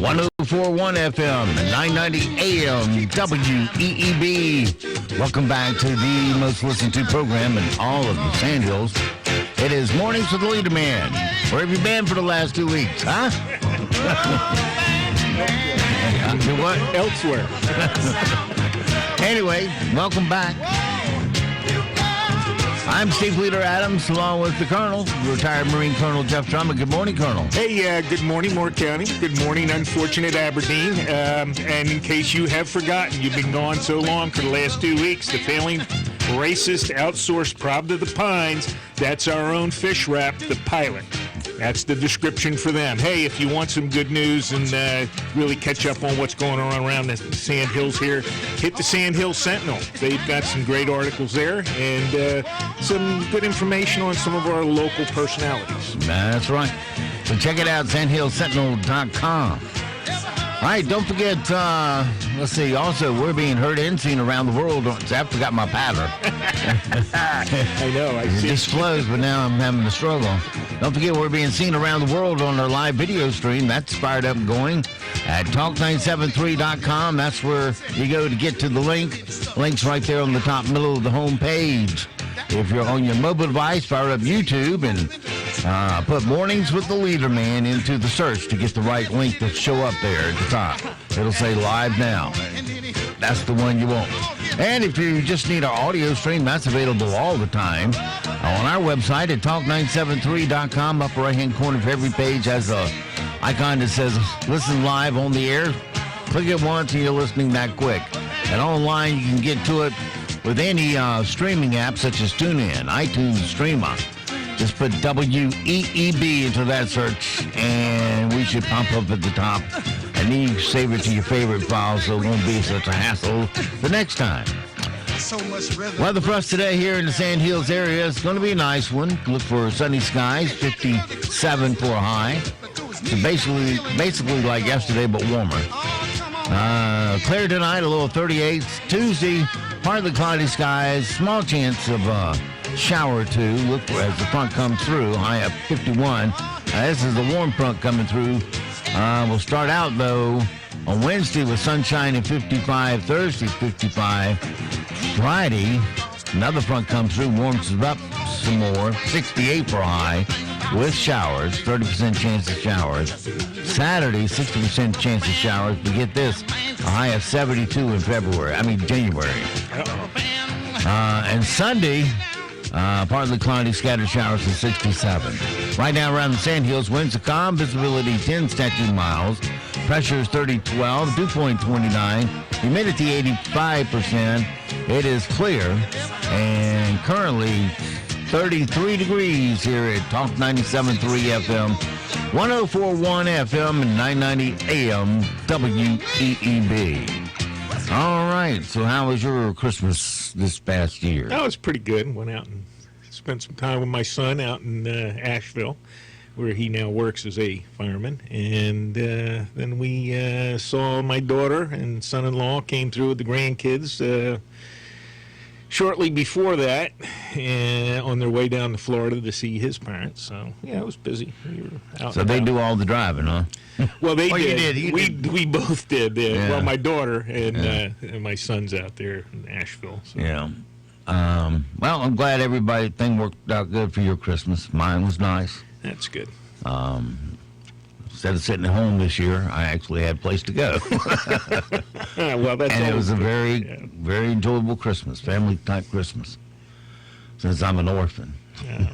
104.1 FM, 990 AM, WEEB. Welcome back to the most listened to program in all of the Sandhills. It is Mornings with the Leader Man. Where have you been for the last 2 weeks, huh? Do what? Elsewhere. Anyway, welcome back. I'm Steve Leader Adams, along with the Colonel, retired Marine Colonel Jeff Drummond. Good morning, Colonel. Hey, good morning, Moore County. Good morning, unfortunate Aberdeen. And in case you have forgotten, you've been gone so long for the last 2 weeks, the failing racist outsourced prob to the Pines, that's our own fish wrap, the pilot. That's the description for them. Hey, if you want some good news and really catch up on what's going on around the Sand Hills here, hit the Sand Hill Sentinel. They've got some great articles there and some good information on some of our local personalities. That's right. So check it out, sandhillsentinel.com. All right, don't forget, let's see, also, we're being heard and seen around the world. I forgot my paddler. I know. It just flows, but now I'm having to struggle. Don't forget, we're being seen around the world on our live video stream. That's fired up and going at talk973.com. That's where you go to get to the link. Link's right there on the top middle of the home page. If you're on your mobile device, fire up YouTube and put Mornings with the Leader Man into the search to get the right link to show up there at the top. It'll say live now. That's the one you want. And if you just need our audio stream, that's available all the time on our website at talk973.com. Upper right-hand corner of every page has a icon that says listen live on the air. Click it once and you're listening that quick. And online you can get to it with any streaming app such as TuneIn, iTunes, Streamer. Just put WEEB into that search, and we should pop up at the top. And then you save it to your favorite file so it won't be such a hassle the next time. Weather for us today here in the Sand Hills area is going to be a nice one. Look for sunny skies, 57 for a high. So basically like yesterday, but warmer. Clear tonight, a little 38. Tuesday, partly cloudy skies, small chance of shower or two. Look for as the front comes through, high up 51. This is the warm front coming through. We'll start out, though, on Wednesday with sunshine at 55, Thursday 55. Friday, another front comes through, warms it up some more, 68 for a high with showers, 30% chance of showers. Saturday, 60% chance of showers. But get this, a high of 72 in January. And Sunday, partly cloudy, scattered showers at 67. Right now around the Sand Hills, winds are calm, visibility 10 statute miles. Pressure is 3012, dew point 29, humidity 85%. It is clear, and currently 33 degrees here at Talk 97.3 FM, 104.1 FM, and 990 AM WEEB. All right, so how was your Christmas this past year? That was pretty good. Went out and spent some time with my son out in Asheville, where he now works as a fireman. And then we saw my daughter and son-in-law came through with the grandkids shortly before that, on their way down to Florida to see his parents. So, yeah, it was busy. We were out. So they do all the driving, huh? Well, they did. You did. We both did. Yeah. Well, my daughter and my son's out there in Asheville. So. Yeah. Well, I'm glad everything worked out good for your Christmas. Mine was nice. That's good. Instead of sitting at home this year, I actually had a place to go. Well, that's and it was a good. very enjoyable Christmas, family-type Christmas, since I'm an orphan. Yeah.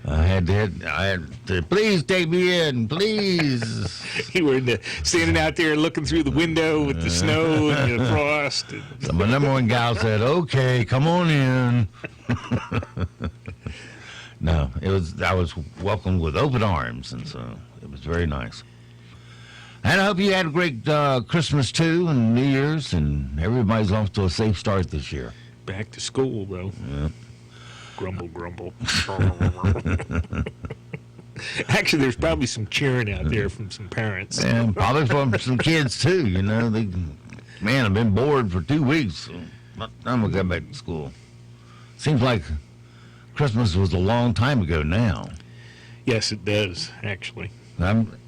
I had to, please take me in, please. You were standing out there looking through the window with the snow and the frost. So my number one gal said, okay, come on in. No, I was welcomed with open arms, and so it was very nice. And I hope you had a great Christmas, too, and New Year's, and everybody's off to a safe start this year. Back to school, though. Yeah. Grumble, grumble. Actually, there's probably some cheering out there from some parents. And probably from some kids, too, you know. I've been bored for 2 weeks. So I'm going to go back to school. Seems like Christmas was a long time ago now. Yes, it does, actually.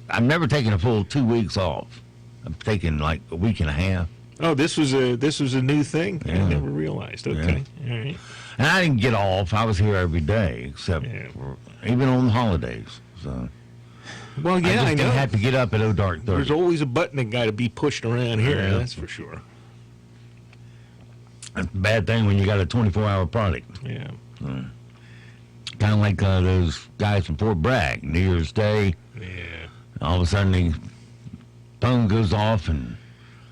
I've never taken a full 2 weeks off. I'm taking like a week and a half. Oh, this was a new thing. Yeah. I never realized. Okay, all right. And I didn't get off. I was here every day, except for, even on the holidays. So. Well, yeah, I know. I have to get up at dark 30. There's always a button that got to be pushed around here. Yeah. That's for sure. That's a bad thing when you got a 24-hour product. Yeah. Kind of like those guys from Fort Bragg, New Year's Day. Yeah. All of a sudden, the phone goes off and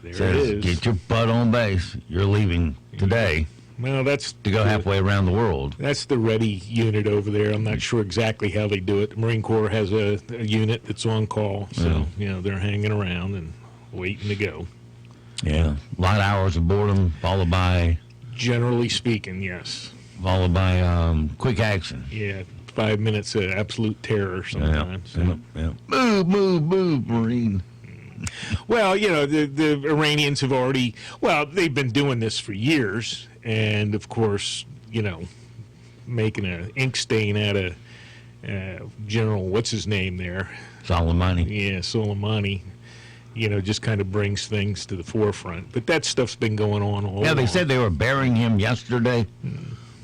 There says, it is. "Get your butt on base. You're leaving today Well, that's to go halfway around the world." That's the ready unit over there. I'm not sure exactly how they do it. The Marine Corps has a unit that's on call, so they're hanging around and waiting to go. Yeah, a lot of hours of boredom, followed by Generally speaking, yes. quick action. Yeah, 5 minutes of absolute terror sometimes. Yeah. Move, Marine. Well, the Iranians have already, they've been doing this for years, and of course, making an ink stain out of General, what's his name there? Soleimani. Yeah, Soleimani. Just kind of brings things to the forefront. But that stuff's been going on all Yeah, they along. said they were burying him yesterday.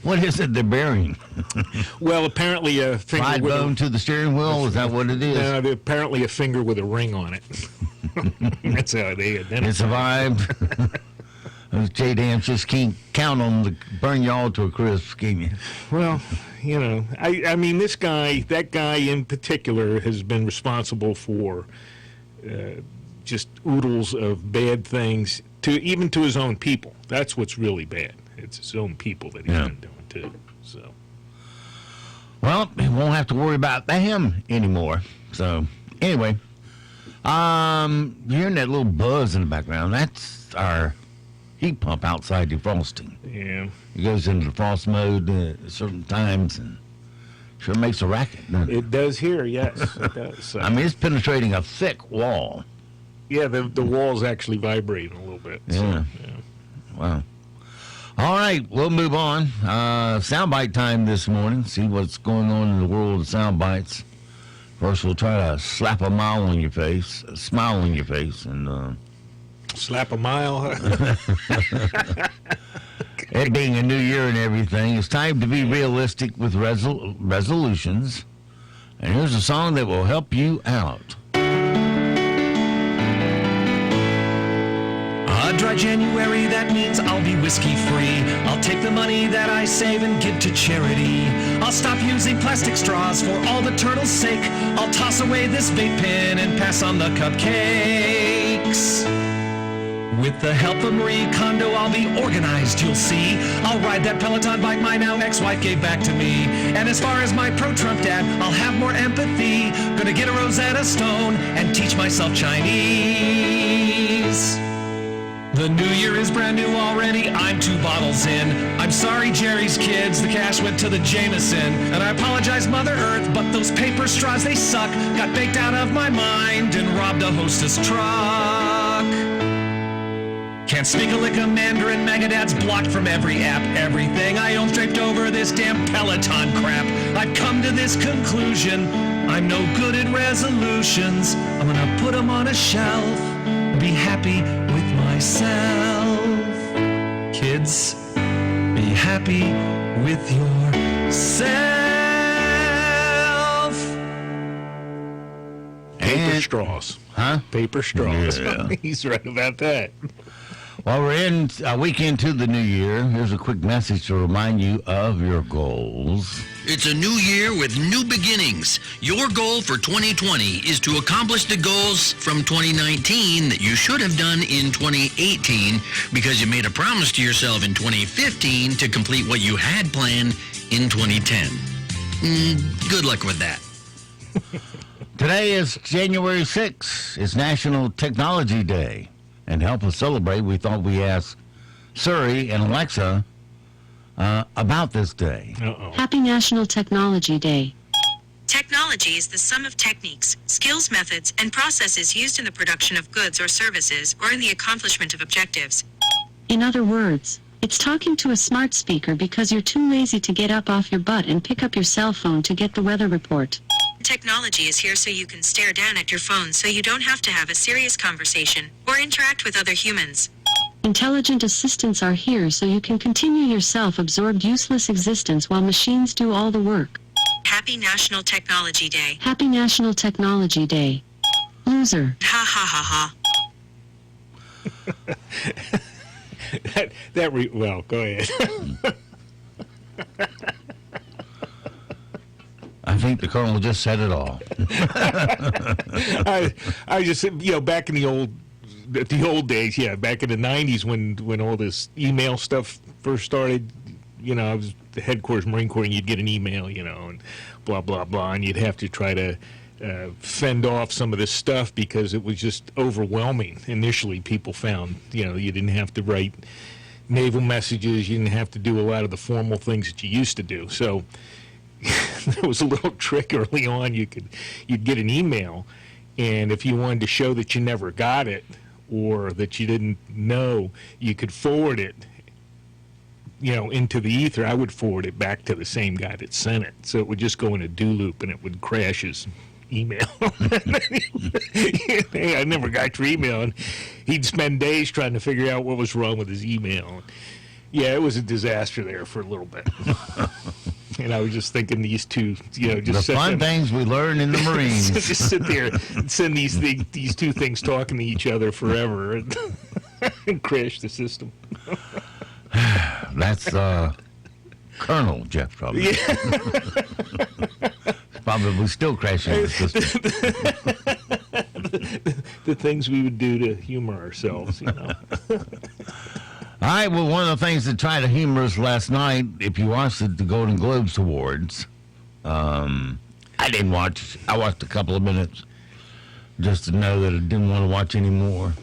What is it they're burying? Well, apparently a finger Fried with bone to the steering wheel? Is that what it is? apparently a finger with a ring on it. That's how they identify. It survived. Those J-Dams just can't count on to burn you all to a crisp, can you? Well, I mean, that guy in particular has been responsible for just oodles of bad things even to his own people. That's what's really bad. It's his own people that he's been doing too. So, well, we won't have to worry about him anymore. So, anyway, you're hearing that little buzz in the background. That's our heat pump outside defrosting. yeah. It goes into defrost mode at certain times and sure makes a racket, doesn't it? It does here, yes. It does. I mean, it's penetrating a thick wall. Yeah, the wall's actually vibrating a little bit. Yeah. So, Wow. All right, we'll move on. Soundbite time this morning. See what's going on in the world of sound bites. First, we'll try to slap a smile on your face, and slap a mile. it being a new year and everything, it's time to be realistic with resolutions. And here's a song that will help you out. A dry January, that means I'll be whiskey free. I'll take the money that I save and give to charity. I'll stop using plastic straws for all the turtles' sake. I'll toss away this vape pen and pass on the cupcakes. With the help of Marie Kondo, I'll be organized, you'll see. I'll ride that Peloton bike my now ex-wife gave back to me. And as far as my pro-Trump dad, I'll have more empathy. Gonna get a Rosetta Stone and teach myself Chinese. The new year is brand new already, I'm 2 bottles in. I'm sorry, Jerry's kids, the cash went to the Jameson. And I apologize, Mother Earth, but those paper straws, they suck. Got baked out of my mind and robbed a hostess truck. Can't speak a lick of Mandarin, Megadad's blocked from every app. Everything I own draped over this damn Peloton crap. I've come to this conclusion, I'm no good at resolutions. I'm gonna put them on a shelf, be happy with myself. Kids, be happy with yourself. Paper straws. Huh? Paper straws. Yeah. He's right about that. While we're in a week into the new year, here's a quick message to remind you of your goals. It's a new year with new beginnings. Your goal for 2020 is to accomplish the goals from 2019 that you should have done in 2018 because you made a promise to yourself in 2015 to complete what you had planned in 2010. Good luck with that. Today is January 6th. It's National Technology Day. And to help us celebrate, we thought we'd ask Siri and Alexa about this day. Uh-oh. Happy National Technology Day. Technology is the sum of techniques, skills, methods, and processes used in the production of goods or services or in the accomplishment of objectives. In other words, it's talking to a smart speaker because you're too lazy to get up off your butt and pick up your cell phone to get the weather report. Technology is here so you can stare down at your phone so you don't have to have a serious conversation or interact with other humans. Intelligent assistants are here so you can continue your self-absorbed useless existence while machines do all the work. Happy National Technology Day. Happy National Technology Day. Loser. Ha ha ha ha. Well, go ahead. I think the Colonel just said it all. I just, back in the old days, back in the 90s when all this email stuff first started, I was the headquarters Marine Corps, and you'd get an email, and blah, blah, blah, and you'd have to try to fend off some of this stuff because it was just overwhelming. Initially, people found, you didn't have to write naval messages, you didn't have to do a lot of the formal things that you used to do. So there was a little trick early on. You'd get an email, and if you wanted to show that you never got it or that you didn't know, you could forward it, into the ether. I would forward it back to the same guy that sent it. So it would just go in a do loop, and it would crash his email. Hey, I never got your email. And he'd spend days trying to figure out what was wrong with his email. Yeah, it was a disaster there for a little bit. And I was just thinking these two, just the fun things we learn in the Marines. Just sit there and send these two things talking to each other forever and crash the system. That's Colonel Jeff probably. Yeah. Probably still crashing the system. The things we would do to humor ourselves, All right, well, one of the things that tried to humor us last night, if you watched the Golden Globes Awards, I didn't watch. I watched a couple of minutes just to know that I didn't want to watch any more.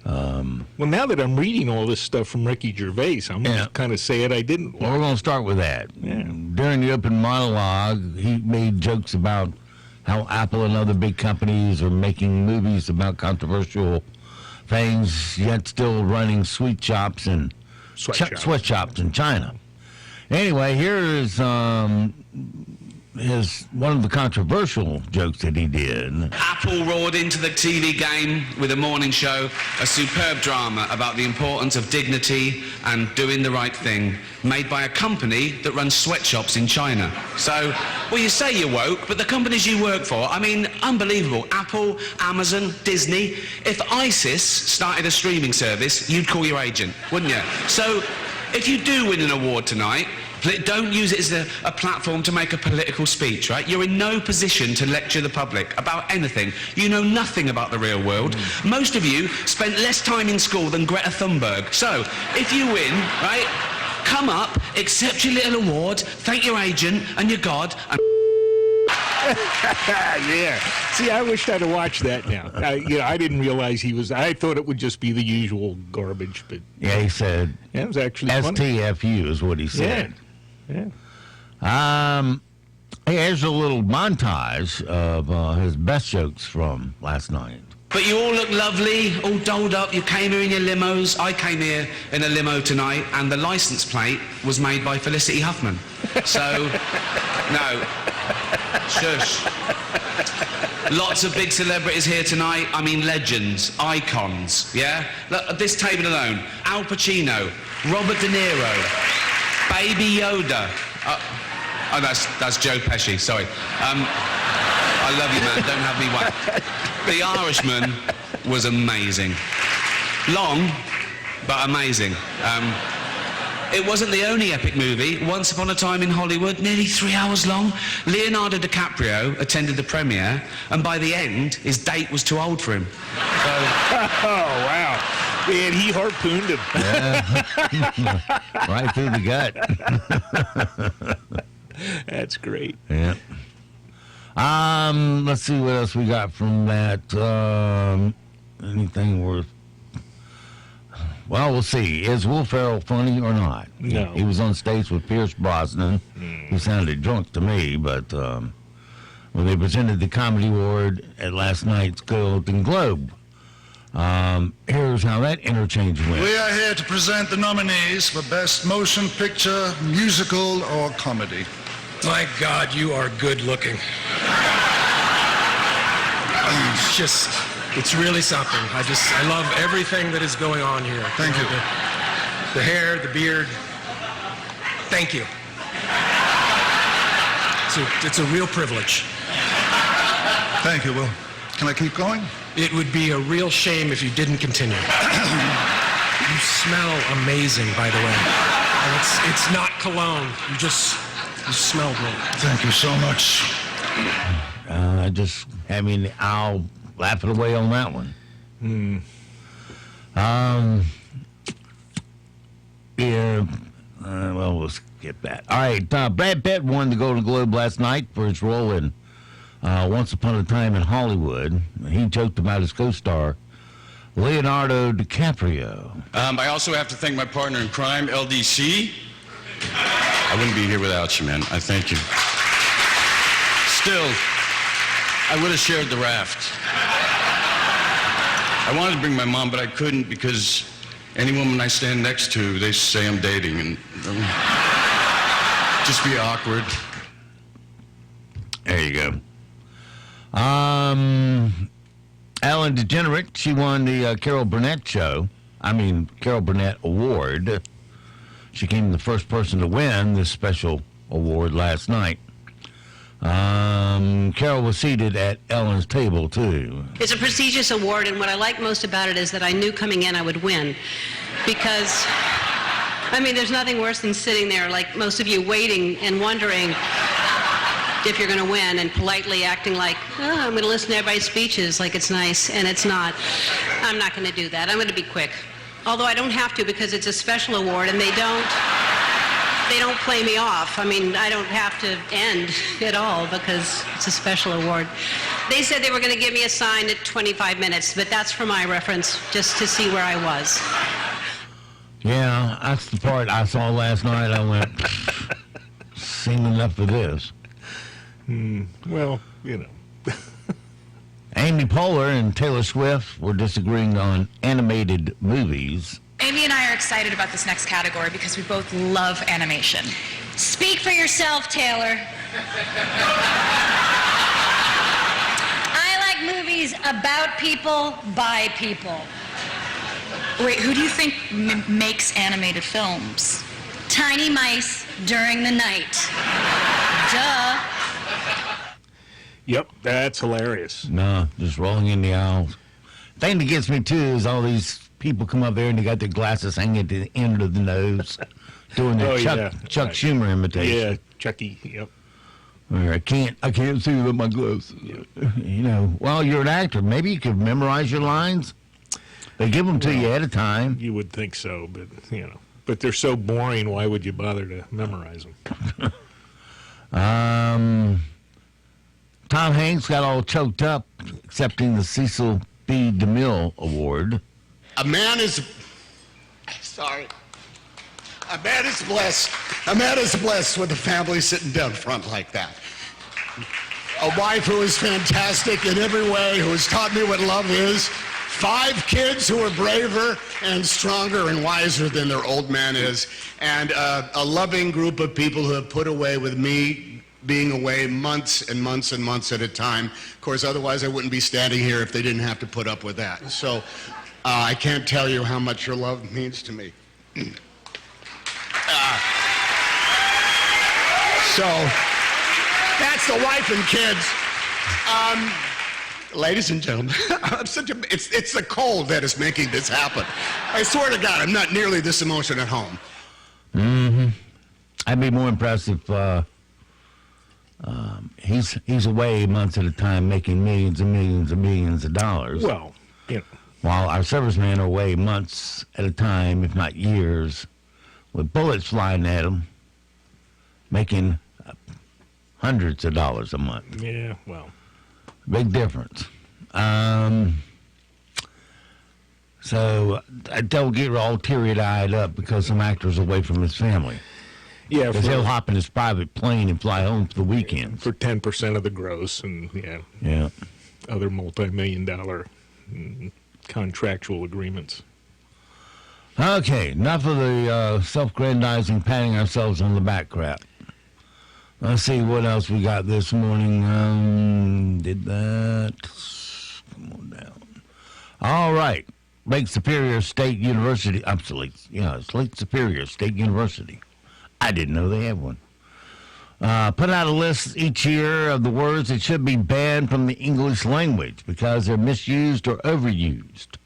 Well, now that I'm reading all this stuff from Ricky Gervais, I'm going to kind of say it I didn't watch. Well, we're going to start with that. Yeah. During the open monologue, he made jokes about how Apple and other big companies are making movies about controversial things, yet still running sweatshops in China. Anyway, here is one of the controversial jokes that he did. Apple roared into the TV game with a morning show, a superb drama about the importance of dignity and doing the right thing, made by a company that runs sweatshops in China. So, well, you say you're woke, but the companies you work for, unbelievable. Apple, Amazon, Disney. If ISIS started a streaming service, you'd call your agent, wouldn't you? So, if you do win an award tonight, don't use it as a platform to make a political speech, right? You're in no position to lecture the public about anything. You know nothing about the real world. Most of you spent less time in school than Greta Thunberg. So, if you win, right, come up, accept your little award, thank your agent and your God, and yeah. See, I wished I'd have watched that now. I didn't realize I thought it would just be the usual garbage, but... Yeah, he said... Yeah, it was actually funny. STFU is what he said. Yeah. Here's a little montage of his best jokes from last night. But you all look lovely, all dolled up. You came here in your limos. I came here in a limo tonight, and the license plate was made by Felicity Huffman. So, no. Shush. Lots of big celebrities here tonight. Legends, icons, yeah? Look, at this table alone, Al Pacino, Robert De Niro, Baby Yoda. That's Joe Pesci, sorry. I love you, man, don't have me whack. The Irishman was amazing. Long, but amazing. It wasn't the only epic movie. Once Upon a Time in Hollywood, nearly 3 hours long. Leonardo DiCaprio attended the premiere, and by the end, his date was too old for him. So... Oh, wow. Man, he harpooned him. Yeah. Right through the gut. That's great. Yeah. Let's see what else we got from that. Anything worth... Well, we'll see. Is Will Ferrell funny or not? No. He was on stage with Pierce Brosnan, who sounded drunk to me, but when they presented the Comedy Award at last night's Golden Globe, here's how that interchange went. We are here to present the nominees for Best Motion Picture, Musical, or Comedy. My God, you are good looking. It's really something. I love everything that is going on here. Thank you. The hair, the beard. Thank you. It's a real privilege. Thank you, Will. Can I keep going? It would be a real shame if you didn't continue. You smell amazing, by the way. And it's not cologne. You smell great. Thank you so much. I'll laugh it away on that one. We'll skip that. All right, Brad Pitt won the Golden Globe last night for his role in Once Upon a Time in Hollywood. He joked about his co-star, Leonardo DiCaprio. I also have to thank my partner in crime, LDC. I wouldn't be here without you, man. I thank you. Still, I would have shared the raft. I wanted to bring my mom, but I couldn't because any woman I stand next to, they say I'm dating, and just be awkward. There you go. Ellen DeGeneres, she won the Carol Burnett Award. She became the first person to win this special award last night. Carol was seated at Ellen's table, too. It's a prestigious award, and what I like most about it is that I knew coming in I would win. Because, there's nothing worse than sitting there, like most of you, waiting and wondering if you're going to win and politely acting like, I'm going to listen to everybody's speeches like it's nice, and it's not. I'm not going to do that. I'm going to be quick. Although I don't have to because it's a special award, and they don't play me off. I don't have to end at all because it's a special award. They said they were going to give me a sign at 25 minutes, but that's for my reference, just to see where I was. Yeah, that's the part I saw last night. I went, seen enough of this. Well, Amy Poehler and Taylor Swift were disagreeing on animated movies. Amy and I are excited about this next category because we both love animation. Speak for yourself, Taylor. I like movies about people, by people. Wait, who do you think makes animated films? Tiny mice during the night. Duh. Yep, that's hilarious. No, just rolling in the aisles. The thing that gets me, too, is all these people come up there and they got their glasses hanging at the end of the nose, doing their Chuck right. Schumer imitation. Yeah, Chucky, yep. I can't see with my gloves. Yep. Well, you're an actor. Maybe you could memorize your lines. They give them to you at a time. You would think so, but, But they're so boring, why would you bother to memorize them? Tom Hanks got all choked up accepting the Cecil B. DeMille Award. A man is blessed with a family sitting down front like that. A wife who is fantastic in every way, who has taught me what love is. 5 kids who are braver and stronger and wiser than their old man is. And a loving group of people who have put away with me being away months and months and months at a time. Of course, otherwise I wouldn't be standing here if they didn't have to put up with that. So I can't tell you how much your love means to me. So that's the wife and kids. Ladies and gentlemen, it's the cold that is making this happen. I swear to God, I'm not nearly this emotional at home. I'd be more impressed if he's away months at a time making millions and millions and millions of dollars. Well, while our servicemen are away months at a time, if not years, with bullets flying at them, making hundreds of dollars a month. Yeah, well. Big difference. So I don't get all teary-eyed up because some actor's away from his family. Yeah, because he'll hop in his private plane and fly home for the weekend. For 10% of the gross and, other multi-million-dollar contractual agreements. Okay, enough of the self-grandizing, patting ourselves on the back crap. Let's see what else we got this morning. Did that. Come on down. All right. Lake Superior State University. It's Lake Superior State University. I didn't know they had one. Put out a list each year of the words that should be banned from the English language because they're misused or overused.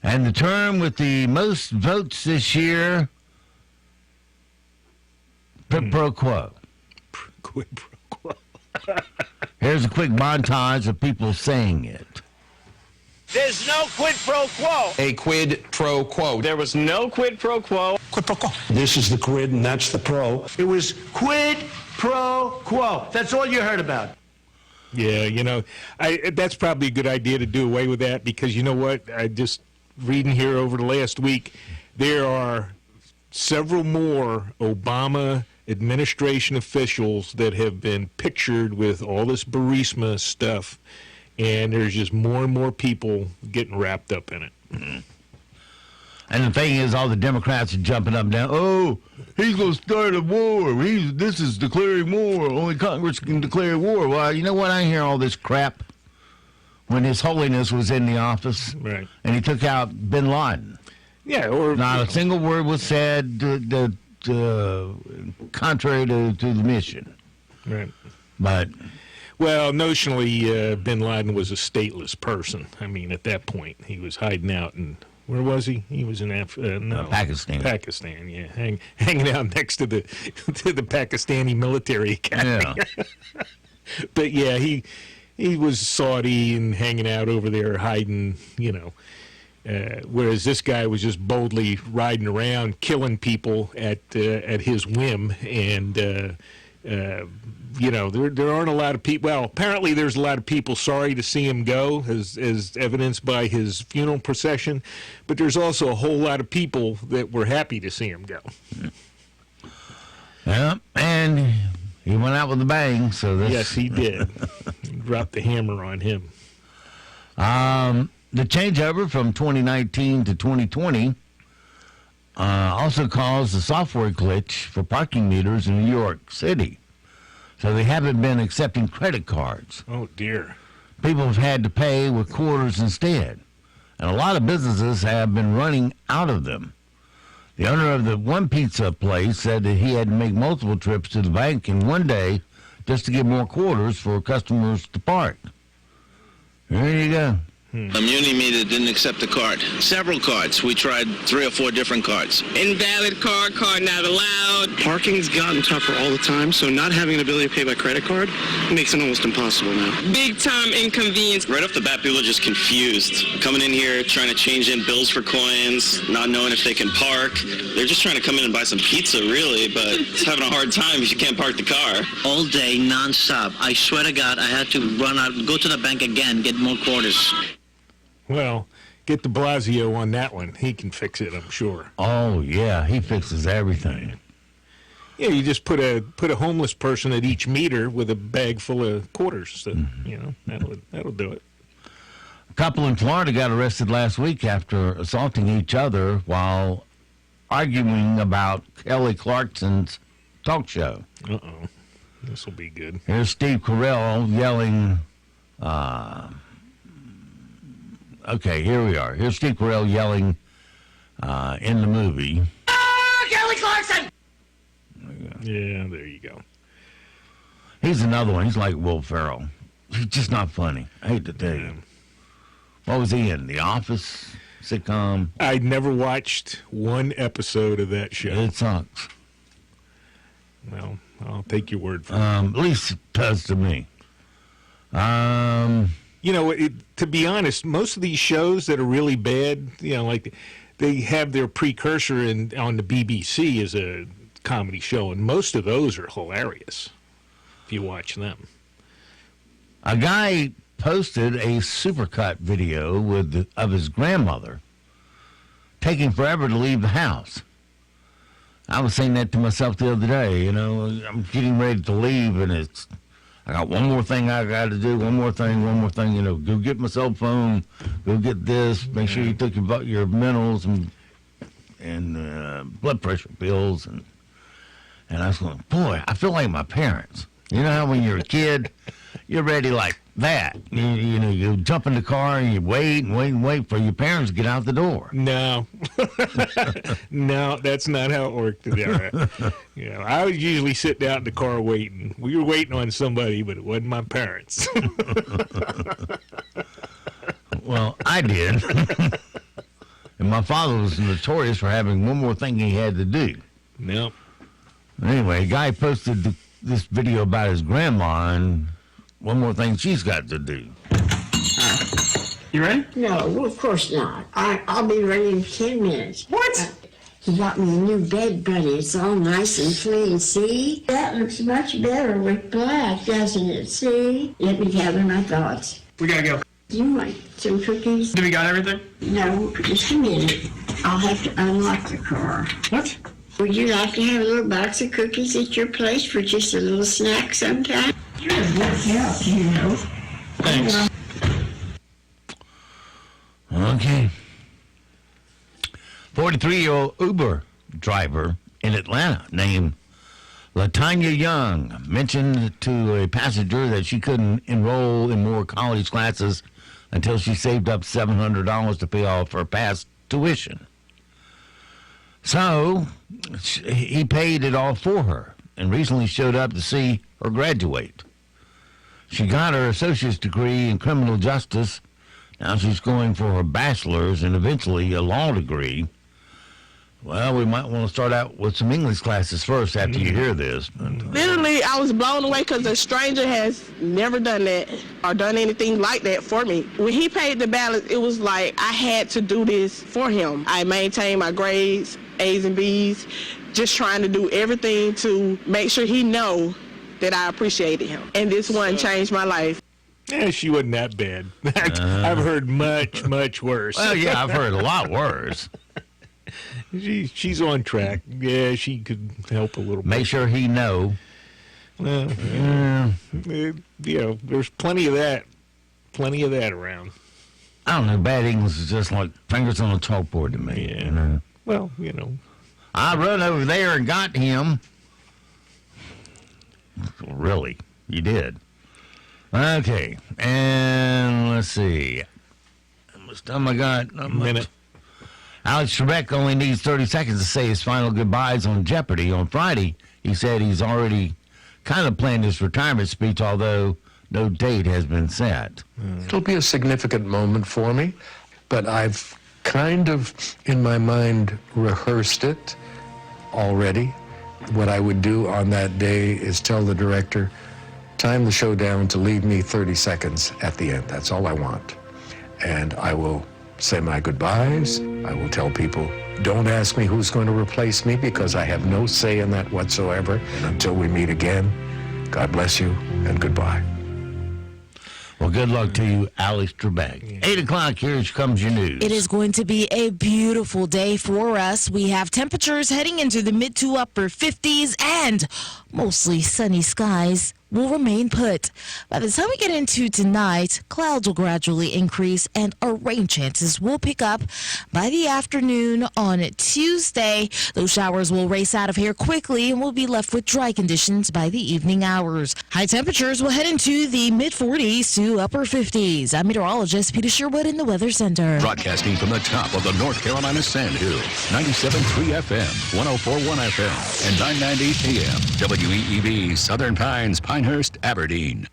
And the term with the most votes this year, quid pro quo. Quid pro quo. Here's a quick montage of people saying it. There's no quid pro quo. A quid pro quo. There was no quid pro quo. Quid pro quo. This is the quid and that's the pro. It was quid pro quo. That's all you heard about. Yeah, that's probably a good idea to do away with that because you know what? I just reading here over the last week, there are several more Obama administration officials that have been pictured with all this Burisma stuff. And there's just more and more people getting wrapped up in it. Mm-hmm. And the thing is, all the Democrats are jumping up and down. Oh, he's going to start a war. This is declaring war. Only Congress can declare war. Well, you know what? I hear all this crap when His Holiness was in the office. Right. And he took out bin Laden. Yeah. Or not a single word was said contrary to the mission. Right. But... Well, notionally, bin Laden was a stateless person. I mean, at that point, he was hiding out in, where was he? He was in Pakistan. Pakistan, yeah, hanging out next to the Pakistani military academy. Yeah. But yeah, he was Saudi and hanging out over there, hiding, whereas this guy was just boldly riding around, killing people at his whim, and. There aren't a lot of people. Well, apparently there's a lot of people sorry to see him go, as evidenced by his funeral procession. But there's also a whole lot of people that were happy to see him go. Yeah, and he went out with a bang. So yes, he did. He dropped the hammer on him. The changeover from 2019 to 2020 also caused a software glitch for parking meters in New York City. So they haven't been accepting credit cards. Oh, dear. People have had to pay with quarters instead. And a lot of businesses have been running out of them. The owner of the one pizza place said that he had to make multiple trips to the bank in one day just to get more quarters for customers to park. There you go. Community meter didn't accept the card. Several cards. We tried 3 or 4 different cards. Invalid card not allowed. Parking's gotten tougher all the time, so not having an ability to pay by credit card makes it almost impossible now. Big time inconvenience. Right off the bat, people are just confused. Coming in here, trying to change in bills for coins, not knowing if they can park. They're just trying to come in and buy some pizza, really, but it's having a hard time if you can't park the car. All day, non-stop. I swear to God, I had to run out, go to the bank again, get more quarters. Well, get de Blasio on that one. He can fix it, I'm sure. Oh, yeah, he fixes everything. Yeah, you just put a homeless person at each meter with a bag full of quarters. So, that'll do it. A couple in Florida got arrested last week after assaulting each other while arguing about Kelly Clarkson's talk show. Uh-oh. This will be good. Here's Steve Carell yelling... Okay, here we are. Here's Steve Carell yelling in the movie. Kelly Clarkson! Yeah, there you go. He's another one. He's like Will Ferrell. He's just not funny. I hate to tell you. What was he in? The Office sitcom? I never watched one episode of that show. It sucks. Well, I'll take your word for it. At least it does to me. To be honest, most of these shows that are really bad, like they have their precursor on the BBC as a comedy show, and most of those are hilarious if you watch them. A guy posted a supercut video of his grandmother taking forever to leave the house. I was saying that to myself the other day. I'm getting ready to leave, and I got one more thing I got to do, one more thing, go get my cell phone, go get this, make sure you took your minerals and blood pressure pills. And I was going, boy, I feel like my parents. You know how when you're a kid, you're ready like that. You know, you jump in the car and you wait and wait and wait for your parents to get out the door. No. No, that's not how it worked. You know, I was usually sitting out in the car waiting. We were waiting on somebody, but it wasn't my parents. Well, I did. And my father was notorious for having one more thing he had to do. Nope. Anyway, a guy posted this video about his grandma and one more thing she's got to do. You ready? No, well, of course not. I'll be ready in 10 minutes. What? He got me a new bed, buddy. It's all nice and clean. See? That looks much better with black, doesn't it? See? Let me gather my thoughts. We gotta go. Do you want some cookies? Do we got everything? No, just a minute. I'll have to unlock the car. What? Would you like to have a little box of cookies at your place for just a little snack sometime? You're a good help, you know. Thanks. Okay. 43-year-old Uber driver in Atlanta named LaTanya Young mentioned to a passenger that she couldn't enroll in more college classes until she saved up $700 to pay off her past tuition. So he paid it all for her and recently showed up to see her graduate. She got her associate's degree in criminal justice. Now she's going for her bachelor's and eventually a law degree. Well, we might want to start out with some English classes first after you hear this. Literally, I was blown away because a stranger has never done that or done anything like that for me. When he paid the balance, it was like I had to do this for him. I maintained my grades, A's and B's, just trying to do everything to make sure he know that I appreciated him. And this one changed my life. Yeah, she wasn't that bad. I've heard much, much worse. Well, yeah, I've heard a lot worse. She's on track. Yeah, she could help a little bit. Make sure he know. Well, you know, there's plenty of that. Plenty of that around. I don't know. Bad English is just like fingers on a chalkboard to me. Yeah. You know? Well, you know. I run over there and got him. Really? You did? Okay. And let's see. How much time I got? A minute. Alex Trebek only needs 30 seconds to say his final goodbyes on Jeopardy! On Friday, he said he's already kind of planned his retirement speech, although no date has been set. It'll be a significant moment for me, but I've kind of, in my mind, rehearsed it already. What I would do on that day is tell the director, time the show down to leave me 30 seconds at the end. That's all I want. And I will say my goodbyes. I will tell people, don't ask me who's going to replace me because I have no say in that whatsoever. And until we meet again, God bless you and goodbye. Well, good luck to you, Alex Trebek. 8 o'clock, here comes your news. It is going to be a beautiful day for us. We have temperatures heading into the mid to upper 50s and mostly sunny skies will remain put. By the time we get into tonight, clouds will gradually increase and our rain chances will pick up by the afternoon on Tuesday. Those showers will race out of here quickly and we'll be left with dry conditions by the evening hours. High temperatures will head into the mid-40s to upper 50s. I'm meteorologist Peter Sherwood in the Weather Center. Broadcasting from the top of the North Carolina Sand Hills, 97.3 FM, 104.1 FM, and 990 AM, WEEB, Southern Pines, Pinehurst, Aberdeen.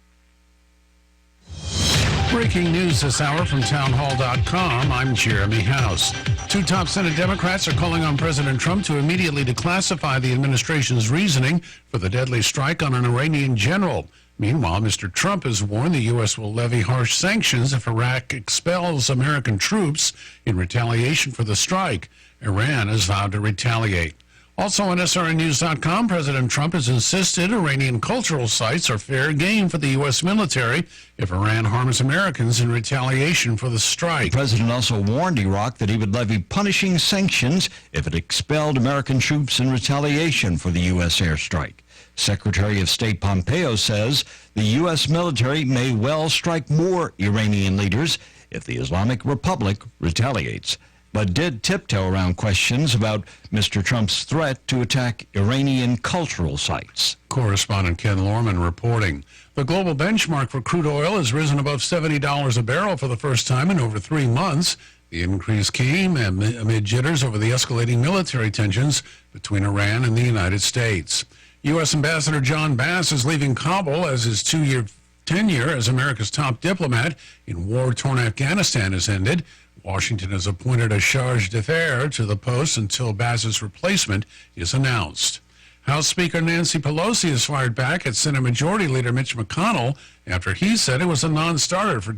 Breaking news this hour from townhall.com. I'm Jeremy House. Two top Senate Democrats are calling on President Trump to immediately declassify the administration's reasoning for the deadly strike on an Iranian general. Meanwhile, Mr. Trump has warned the U.S. will levy harsh sanctions if Iraq expels American troops in retaliation for the strike. Iran has vowed to retaliate. Also on SRNnews.com, President Trump has insisted Iranian cultural sites are fair game for the U.S. military if Iran harms Americans in retaliation for the strike. The president also warned Iraq that he would levy punishing sanctions if it expelled American troops in retaliation for the U.S. airstrike. Secretary of State Pompeo says the U.S. military may well strike more Iranian leaders if the Islamic Republic retaliates. but did tiptoe around questions about Mr. Trump's threat to attack Iranian cultural sites. Correspondent Ken Lorman reporting. The global benchmark for crude oil has risen above $70 a barrel for the first time in over 3 months. The increase came amid jitters over the escalating military tensions between Iran and the United States. U.S. Ambassador John Bass is leaving Kabul as his 2-year tenure as America's top diplomat in war-torn Afghanistan has ended. Washington has appointed a charge d'affaires to the post until Bass's replacement is announced. House Speaker Nancy Pelosi has fired back at Senate Majority Leader Mitch McConnell after he said it was a non-starter for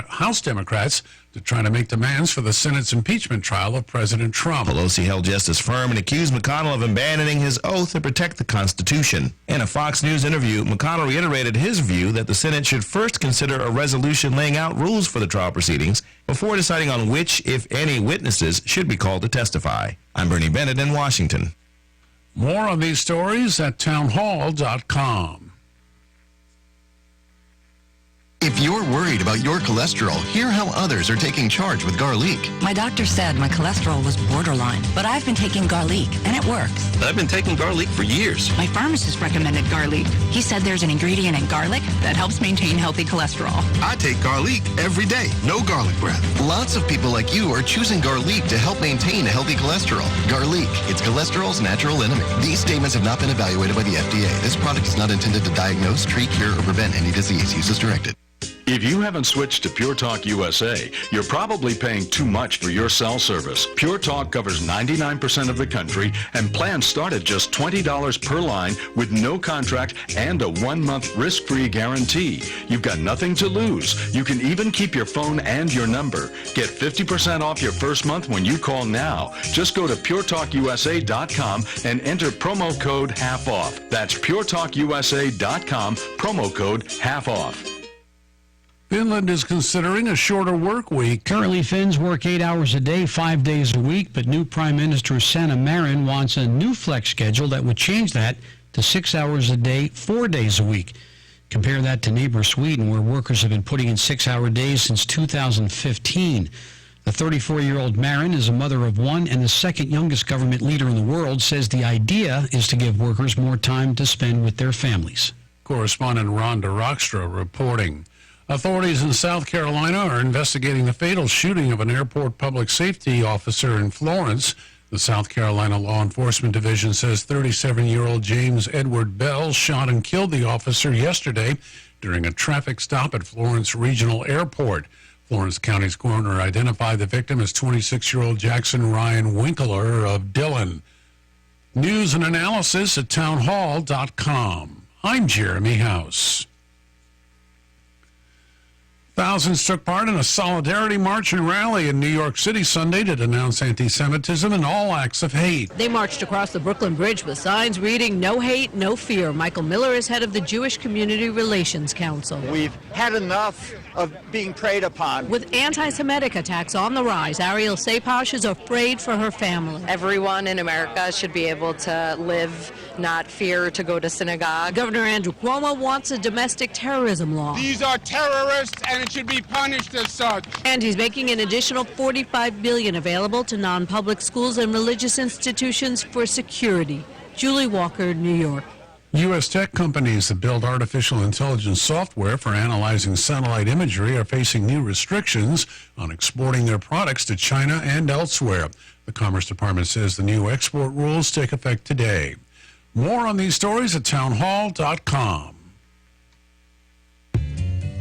House Democrats to try to make demands for the Senate's impeachment trial of President Trump. Pelosi held just as firm and accused McConnell of abandoning his oath to protect the Constitution. In a Fox News interview, McConnell reiterated his view that the Senate should first consider a resolution laying out rules for the trial proceedings before deciding on which, if any, witnesses should be called to testify. I'm Bernie Bennett in Washington. More on these stories at townhall.com. If you're worried about your cholesterol, hear how others are taking charge with garlic. My doctor said my cholesterol was borderline, but I've been taking garlic, and it works. I've been taking garlic for years. My pharmacist recommended garlic. He said there's an ingredient in garlic that helps maintain healthy cholesterol. I take garlic every day. No garlic breath. Lots of people like you are choosing garlic to help maintain a healthy cholesterol. Garlic, it's cholesterol's natural enemy. These statements have not been evaluated by the FDA. This product is not intended to diagnose, treat, cure, or prevent any disease. Use as directed. If you haven't switched to Pure Talk USA, you're probably paying too much for your cell service. Pure Talk covers 99% of the country, and plans start at just $20 per line with no contract and a 1-month risk-free guarantee. You've got nothing to lose. You can even keep your phone and your number. Get 50% off your first month when you call now. Just go to puretalkusa.com and enter promo code HALF-OFF. That's puretalkusa.com, promo code HALF-OFF. Finland is considering a shorter work week. Currently, Finns work 8 hours a day, 5 days a week, but new Prime Minister Sanna Marin wants a new flex schedule that would change that to 6 hours a day, 4 days a week. Compare that to neighbor Sweden, where workers have been putting in 6-hour days since 2015. The 34-year-old Marin is a mother of one and the second youngest government leader in the world, says the idea is to give workers more time to spend with their families. Correspondent Rhonda Rockstra reporting. Authorities in South Carolina are investigating the fatal shooting of an airport public safety officer in Florence. The South Carolina Law Enforcement Division says 37-year-old James Edward Bell shot and killed the officer yesterday during a traffic stop at Florence Regional Airport. Florence County's coroner identified the victim as 26-year-old Jackson Ryan Winkler of Dillon. News and analysis at townhall.com. I'm Jeremy House. Thousands took part in a solidarity march and rally in New York City Sunday to denounce anti-Semitism and all acts of hate. They marched across the Brooklyn Bridge with signs reading, "No hate, no fear." Michael Miller is head of the Jewish Community Relations Council. We've had enough of being preyed upon. With anti-Semitic attacks on the rise, Ariel Saposh is afraid for her family. Everyone in America should be able to live, not fear to go to synagogue. Governor Andrew Cuomo wants a domestic terrorism law. These are terrorists and it should be punished as such. And he's making an additional $45 billion available to non-public schools and religious institutions for security. Julie Walker, New York. U.S. tech companies that build artificial intelligence software for analyzing satellite imagery are facing new restrictions on exporting their products to China and elsewhere. The Commerce Department says the new export rules take effect today. More on these stories at townhall.com.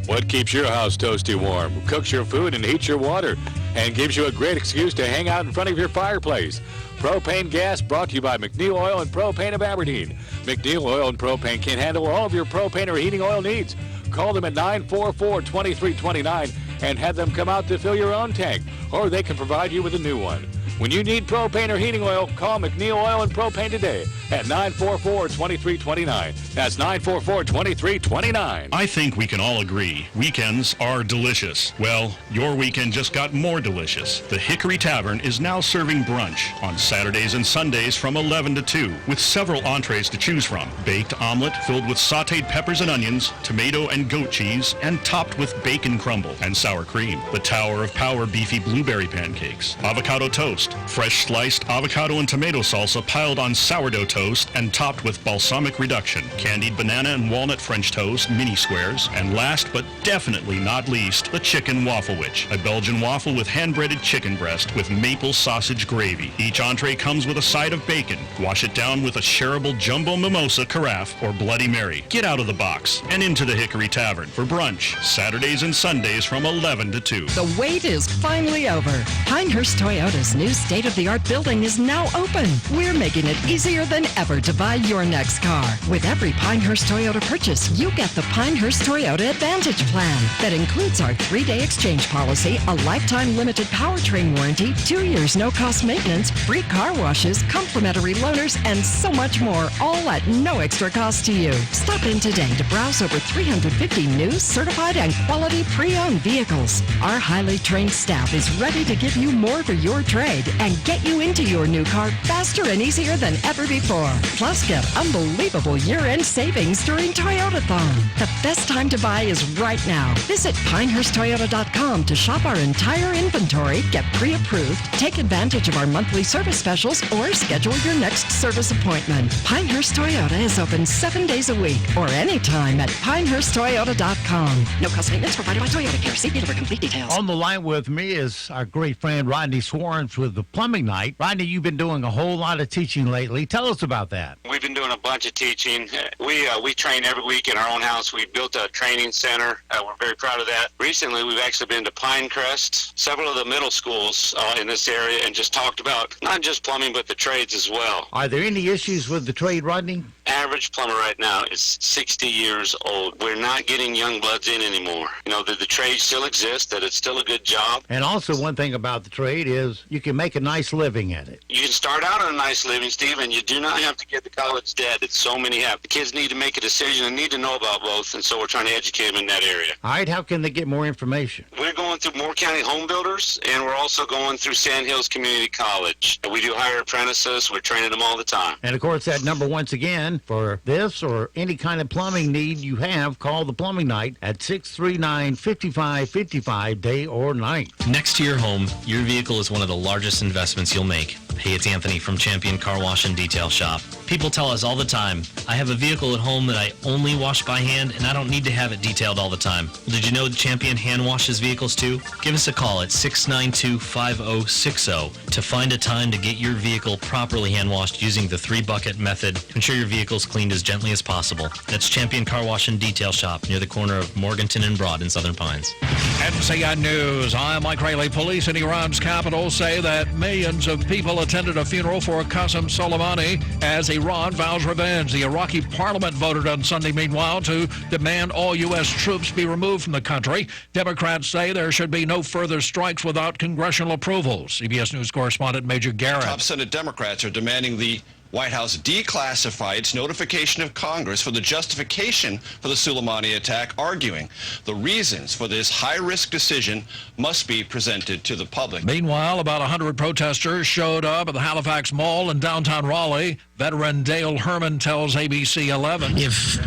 What keeps your house toasty warm, cooks your food and heats your water, and gives you a great excuse to hang out in front of your fireplace? Propane gas brought to you by McNeil Oil and Propane of Aberdeen. McNeil Oil and Propane can handle all of your propane or heating oil needs. Call them at 944-2329 and have them come out to fill your own tank, or they can provide you with a new one. When you need propane or heating oil, call McNeil Oil and Propane today at 944-2329. That's 944-2329. I think we can all agree weekends are delicious. Well, your weekend just got more delicious. The Hickory Tavern is now serving brunch on Saturdays and Sundays from 11 to 2 with several entrees to choose from. Baked omelet filled with sauteed peppers and onions, tomato and goat cheese, and topped with bacon crumble and sour cream. The Tower of Power beefy blueberry pancakes, avocado toast, fresh sliced avocado and tomato salsa piled on sourdough toast and topped with balsamic reduction, candied banana and walnut French toast, mini squares, and last but definitely not least, the Chicken Waffle Witch, a Belgian waffle with hand-breaded chicken breast with maple sausage gravy. Each entree comes with a side of bacon. Wash it down with a shareable jumbo mimosa, carafe, or Bloody Mary. Get out of the box and into the Hickory Tavern for brunch, Saturdays and Sundays from 11 to 2. The wait is finally over. Pinehurst Toyota's new state-of-the-art building is now open. We're making it easier than ever to buy your next car. With every Pinehurst Toyota purchase, you get the Pinehurst Toyota Advantage Plan that includes our 3-day exchange policy, a lifetime limited powertrain warranty, 2 years no-cost maintenance, free car washes, complimentary loaners, and so much more, all at no extra cost to you. Stop in today to browse over 350 new, certified, and quality pre-owned vehicles. Our highly trained staff is ready to give you more for your trade and get you into your new car faster and easier than ever before. Plus, get unbelievable year-end savings during Toyotathon. The best time to buy is right now. Visit PinehurstToyota.com to shop our entire inventory, get pre-approved, take advantage of our monthly service specials, or schedule your next service appointment. Pinehurst Toyota is open 7 days a week or anytime at PinehurstToyota.com. No cost maintenance provided by Toyota Care. See dealer for complete details. On the line with me is our great friend Rodney Swarns with the Plumbing Night. Rodney, you've been doing a whole lot of teaching lately. Tell us about that. We've been doing a bunch of teaching. We train every week in our own house. We built a training center. We're very proud of that. Recently, we've actually been to Pinecrest, several of the middle schools in this area, and just talked about not just plumbing, but the trades as well. Are there any issues with the trade, Rodney? Average plumber right now is 60 years old. We're not getting young bloods in anymore. You know, the trade still exists, that it's still a good job. And also one thing about the trade is you can make a nice living at it. You can start out on a nice living, Steve, and you do not have to get to college debt. It's so many have. The kids need to make a decision and need to know about both, and so we're trying to educate them in that area. All right, how can they get more information? We're going through Moore County Home Builders, and we're also going through Sand Hills Community College. We do hire apprentices. We're training them all the time. And, of course, that number, once again, for this or any kind of plumbing need you have, call the Plumbing Night at 639-5555, day or night. Next to your home, your vehicle is one of the largest investments you'll make. Hey, it's Anthony from Champion Car Wash and Detail Shop. People tell us all the time, I have a vehicle at home that I only wash by hand and I don't need to have it detailed all the time. Well, did you know that Champion hand washes vehicles too? Give us a call at 692-5060 to find a time to get your vehicle properly hand washed using the 3-bucket method to ensure your vehicle's cleaned as gently as possible. That's Champion Car Wash and Detail Shop near the corner of Morganton and Broad in Southern Pines. NCN News. I'm Mike Rayleigh. Police in Iran's capital say that millions of people attended a funeral for Qasem Soleimani as Iran vows revenge. The Iraqi parliament voted on Sunday, meanwhile, to demand all U.S. troops be removed from the country. Democrats say there should be no further strikes without congressional approval. CBS News correspondent Major Garrett. Top Senate Democrats are demanding the White House declassify its notification of Congress for the justification for the Soleimani attack, arguing the reasons for this high-risk decision must be presented to the public. Meanwhile, about 100 protesters showed up at the Halifax Mall in downtown Raleigh. Veteran Dale Herman tells ABC 11. If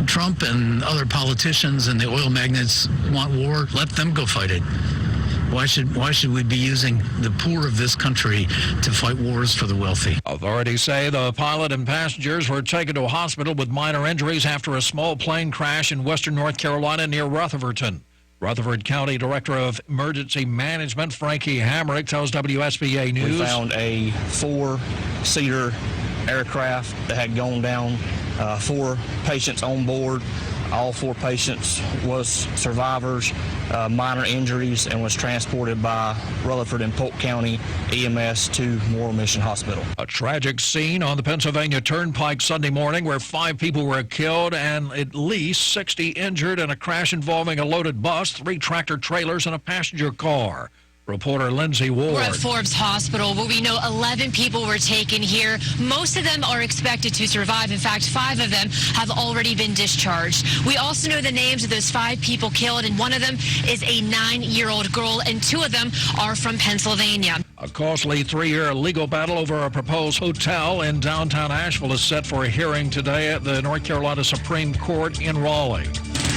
Trump and other politicians and the oil magnates want war, let them go fight it. Why should we be using the poor of this country to fight wars for the wealthy? Authorities say the pilot and passengers were taken to a hospital with minor injuries after a small plane crash in western North Carolina near Rutherfordton. Rutherford County Director of Emergency Management Frankie Hamrick tells WSBA News. We found a 4-seater aircraft that had gone down, 4 patients on board. All 4 patients was survivors, minor injuries, and was transported by Rutherford and Polk County EMS to Morrill Mission Hospital. A tragic scene on the Pennsylvania Turnpike Sunday morning where 5 people were killed and at least 60 injured in a crash involving a loaded bus, 3 tractor trailers, and a passenger car. Reporter Lindsay Ward. We're at Forbes Hospital, where we know 11 people were taken here. Most of them are expected to survive. In fact, 5 of them have already been discharged. We also know the names of those 5 people killed, and one of them is a 9-year-old girl, and 2 of them are from Pennsylvania. A costly 3-year legal battle over a proposed hotel in downtown Asheville is set for a hearing today at the North Carolina Supreme Court in Raleigh.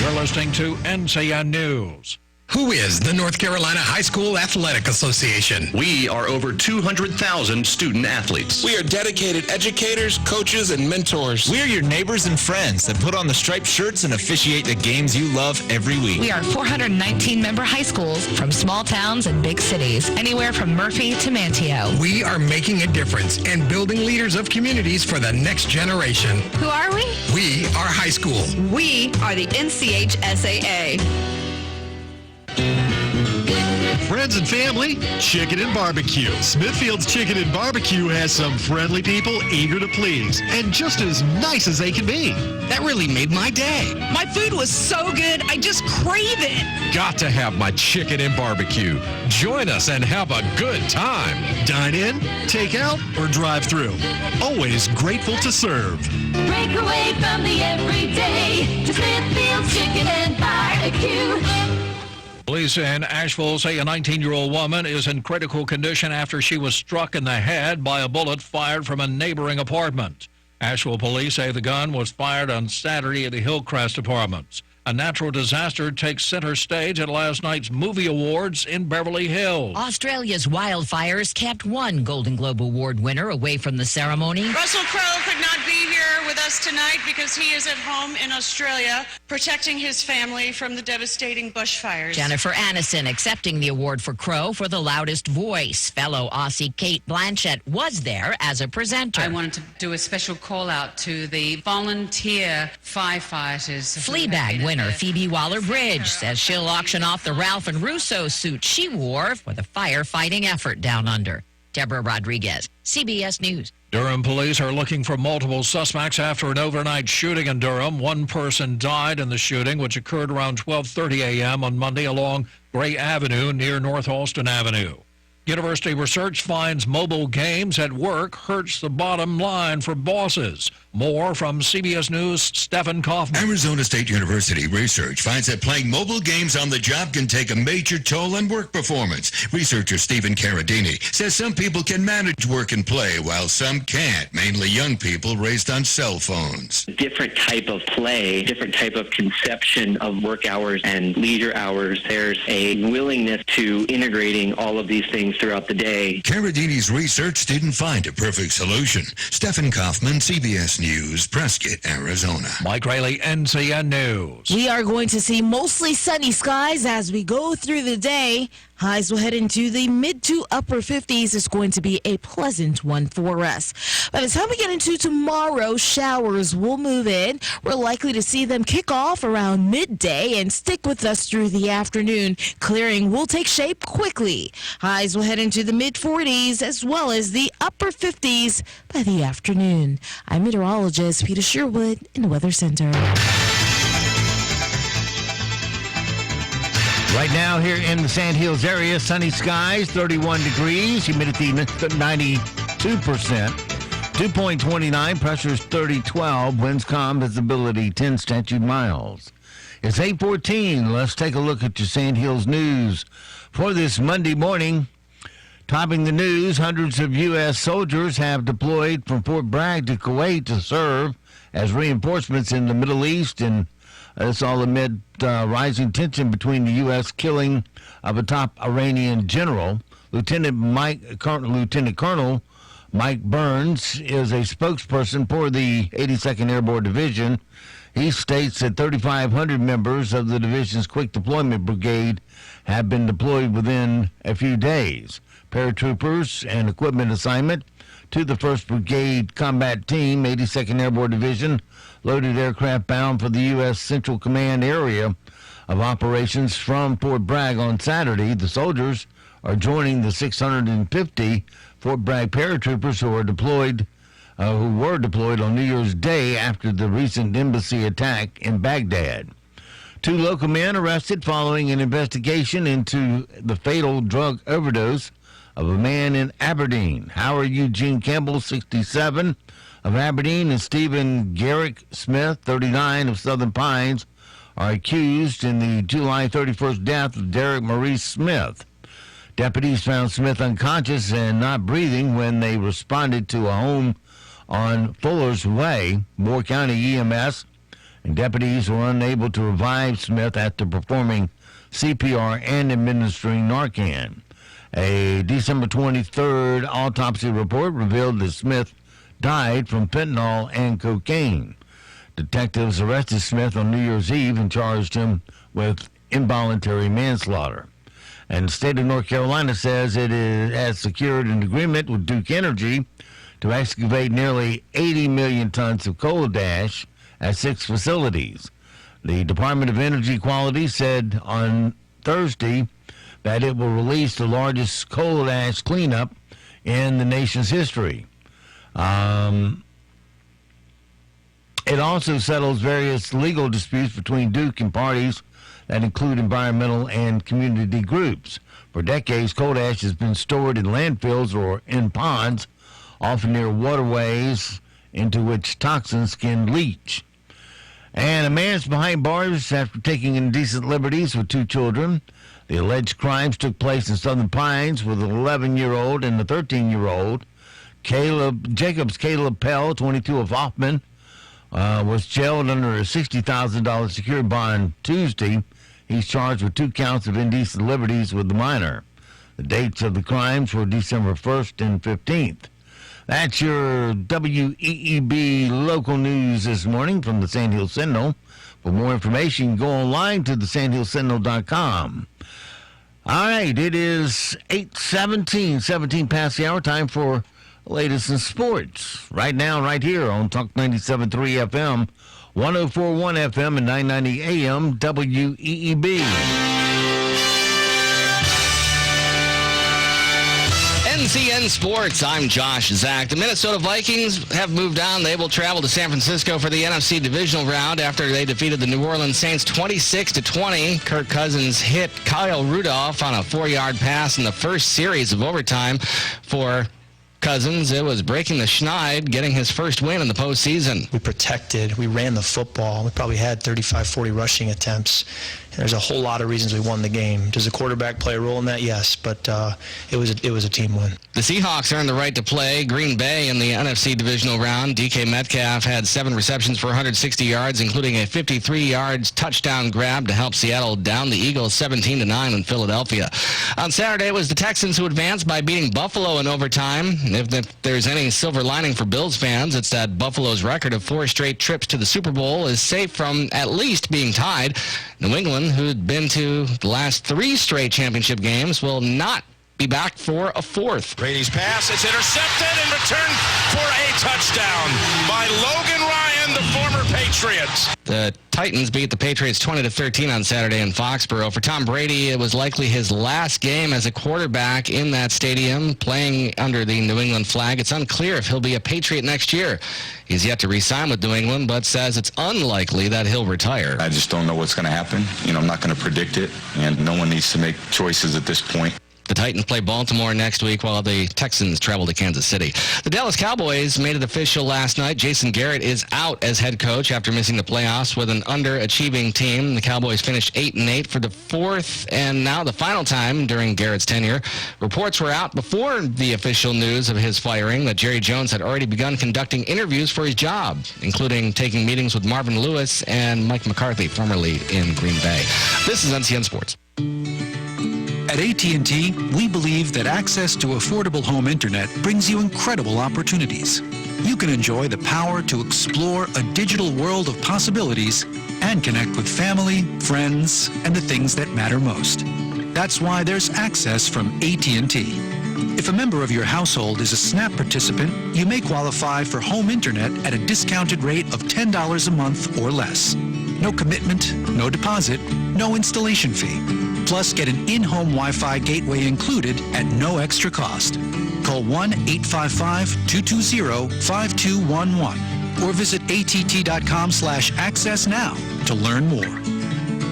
You're listening to NCN News. Who is the North Carolina High School Athletic Association? We are over 200,000 student athletes. We are dedicated educators, coaches, and mentors. We're your neighbors and friends that put on the striped shirts and officiate the games you love every week. We are 419-member high schools from small towns and big cities, anywhere from Murphy to Manteo. We are making a difference and building leaders of communities for the next generation. Who are we? We are high school. We are the NCHSAA. Friends and family, chicken and barbecue. Smithfield's Chicken and Barbecue has some friendly people eager to please and just as nice as they can be. That really made my day. My food was so good, I just crave it. Got to have my chicken and barbecue. Join us and have a good time. Dine in, take out, or drive through. Always grateful to serve. Break away from the everyday to Smithfield's Chicken and Barbecue. Police in Asheville say a 19-year-old woman is in critical condition after she was struck in the head by a bullet fired from a neighboring apartment. Asheville police say the gun was fired on Saturday at the Hillcrest Apartments. A natural disaster takes center stage at last night's movie awards in Beverly Hills. Australia's wildfires kept one Golden Globe Award winner away from the ceremony. Russell Crowe could not be here with us tonight because he is at home in Australia protecting his family from the devastating bushfires. Jennifer Aniston accepting the award for Crowe for the loudest voice. Fellow Aussie Kate Blanchett was there as a presenter. I wanted to do a special call out to the volunteer firefighters. Fleabag winner Phoebe Waller-Bridge says she'll auction off the Ralph and Russo suit she wore for the firefighting effort down under. Deborah Rodriguez, CBS News. Durham police are looking for multiple suspects after an overnight shooting in Durham. One person died in the shooting, which occurred around 12:30 a.m. on Monday along Gray Avenue near North Alston Avenue. University research finds mobile games at work hurts the bottom line for bosses. More from CBS News' Stephen Kaufman. Arizona State University research finds that playing mobile games on the job can take a major toll on work performance. Researcher Stephen Carradini says some people can manage work and play while some can't, mainly young people raised on cell phones. Different type of play, different type of conception of work hours and leisure hours. There's a willingness to integrating all of these things throughout the day. Carradini's research didn't find a perfect solution. Stephen Kaufman, CBS News, Prescott, Arizona. Mike Rayleigh, NCN News. We are going to see mostly sunny skies as we go through the day. Highs will head into the mid to upper 50s. It's going to be a pleasant one for us. By the time we get into tomorrow, showers will move in. We're likely to see them kick off around midday and stick with us through the afternoon. Clearing will take shape quickly. Highs will head into the mid 40s as well as the upper 50s by the afternoon. I'm meteorologist Peter Sherwood in the Weather Center. Right now here in the Sand Hills area, sunny skies, 31 degrees, humidity 92%, 2.29, pressure is 3012, winds calm, visibility 10 statute miles. It's 8:14. Let's take a look at your Sand Hills news for this Monday morning. Topping the news, hundreds of U.S. soldiers have deployed from Fort Bragg to Kuwait to serve as reinforcements in the Middle East, and it's all amid rising tension between the U.S. killing of a top Iranian general. Lieutenant Colonel Mike Burns is a spokesperson for the 82nd Airborne Division. He states that 3,500 members of the division's Quick Deployment Brigade have been deployed within a few days. Paratroopers and equipment assignment to the 1st Brigade Combat Team, 82nd Airborne Division, loaded aircraft bound for the U.S. Central Command area of operations from Fort Bragg on Saturday. The soldiers are joining the 650 Fort Bragg paratroopers who were deployed on New Year's Day after the recent embassy attack in Baghdad. 2 local men arrested following an investigation into the fatal drug overdose of a man in Aberdeen. Howard Eugene Campbell, 67, of Aberdeen, and Stephen Garrick Smith, 39, of Southern Pines, are accused in the July 31st death of Derek Maurice Smith. Deputies found Smith unconscious and not breathing when they responded to a home on Fuller's Way. Moore County EMS and deputies were unable to revive Smith after performing CPR and administering Narcan. A December 23rd autopsy report revealed that Smith died from fentanyl and cocaine. Detectives arrested Smith on New Year's Eve and charged him with involuntary manslaughter. And the state of North Carolina says it has secured an agreement with Duke Energy to excavate nearly 80 million tons of coal ash at 6 facilities. The Department of Energy Quality said on Thursday that it will release the largest coal ash cleanup in the nation's history. It also settles various legal disputes between Duke and parties that include environmental and community groups. For decades, coal ash has been stored in landfills or in ponds, often near waterways into which toxins can leach. And a man is behind bars after taking indecent liberties with 2 children. The alleged crimes took place in Southern Pines with an 11-year-old and a 13-year-old. Caleb Pell, 22, of Hoffman, was jailed under a $60,000 secured bond Tuesday. He's charged with 2 counts of indecent liberties with the minor. The dates of the crimes were December 1st and 15th. That's your WEEB local news this morning from the Sand Hill Sentinel. For more information, go online to thesandhillsentinel.com. All right, it is 8:17, 17 past the hour. Time for the latest in sports. Right now, right here on Talk 97.3 FM, 104.1 FM, and 990 AM, WEEB. NCN Sports, I'm Josh Zach. The Minnesota Vikings have moved on. They will travel to San Francisco for the NFC Divisional Round after they defeated the New Orleans Saints 26-20. Kirk Cousins hit Kyle Rudolph on a 4-yard pass in the first series of overtime for Cousins. It was breaking the schneid, getting his first win in the postseason. We protected. We ran the football. We probably had 35, 40 rushing attempts. And there's a whole lot of reasons we won the game. Does the quarterback play a role in that? Yes, but it was a team win. The Seahawks earned the right to play Green Bay in the NFC Divisional Round. DK Metcalf had 7 receptions for 160 yards, including a 53-yard touchdown grab to help Seattle down the Eagles 17-9 in Philadelphia. On Saturday, it was the Texans who advanced by beating Buffalo in overtime. If there's any silver lining for Bills fans, it's that Buffalo's record of 4 straight trips to the Super Bowl is safe from at least being tied. New England, who'd been to the last 3 straight championship games, will not be back for a 4th. Brady's pass is intercepted and returned for a touchdown by Logan Ryan, the former Patriots. The Titans beat the Patriots 20-13 on Saturday in Foxborough. For Tom Brady, it was likely his last game as a quarterback in that stadium, playing under the New England flag. It's unclear if he'll be a Patriot next year. He's yet to re-sign with New England, but says it's unlikely that he'll retire. I just don't know what's going to happen. I'm not going to predict it, and no one needs to make choices at this point. The Titans play Baltimore next week while the Texans travel to Kansas City. The Dallas Cowboys made it official last night. Jason Garrett is out as head coach after missing the playoffs with an underachieving team. The Cowboys finished 8-8 for the 4th and now the final time during Garrett's tenure. Reports were out before the official news of his firing that Jerry Jones had already begun conducting interviews for his job, including taking meetings with Marvin Lewis and Mike McCarthy, formerly in Green Bay. This is NCN Sports. At AT&T, we believe that access to affordable home internet brings you incredible opportunities. You can enjoy the power to explore a digital world of possibilities and connect with family, friends, and the things that matter most. That's why there's access from AT&T. If a member of your household is a SNAP participant, you may qualify for home internet at a discounted rate of $10 a month or less. No commitment, no deposit, no installation fee. Plus, get an in-home Wi-Fi gateway included at no extra cost. Call 1-855-220-5211 or visit att.com/access now to learn more.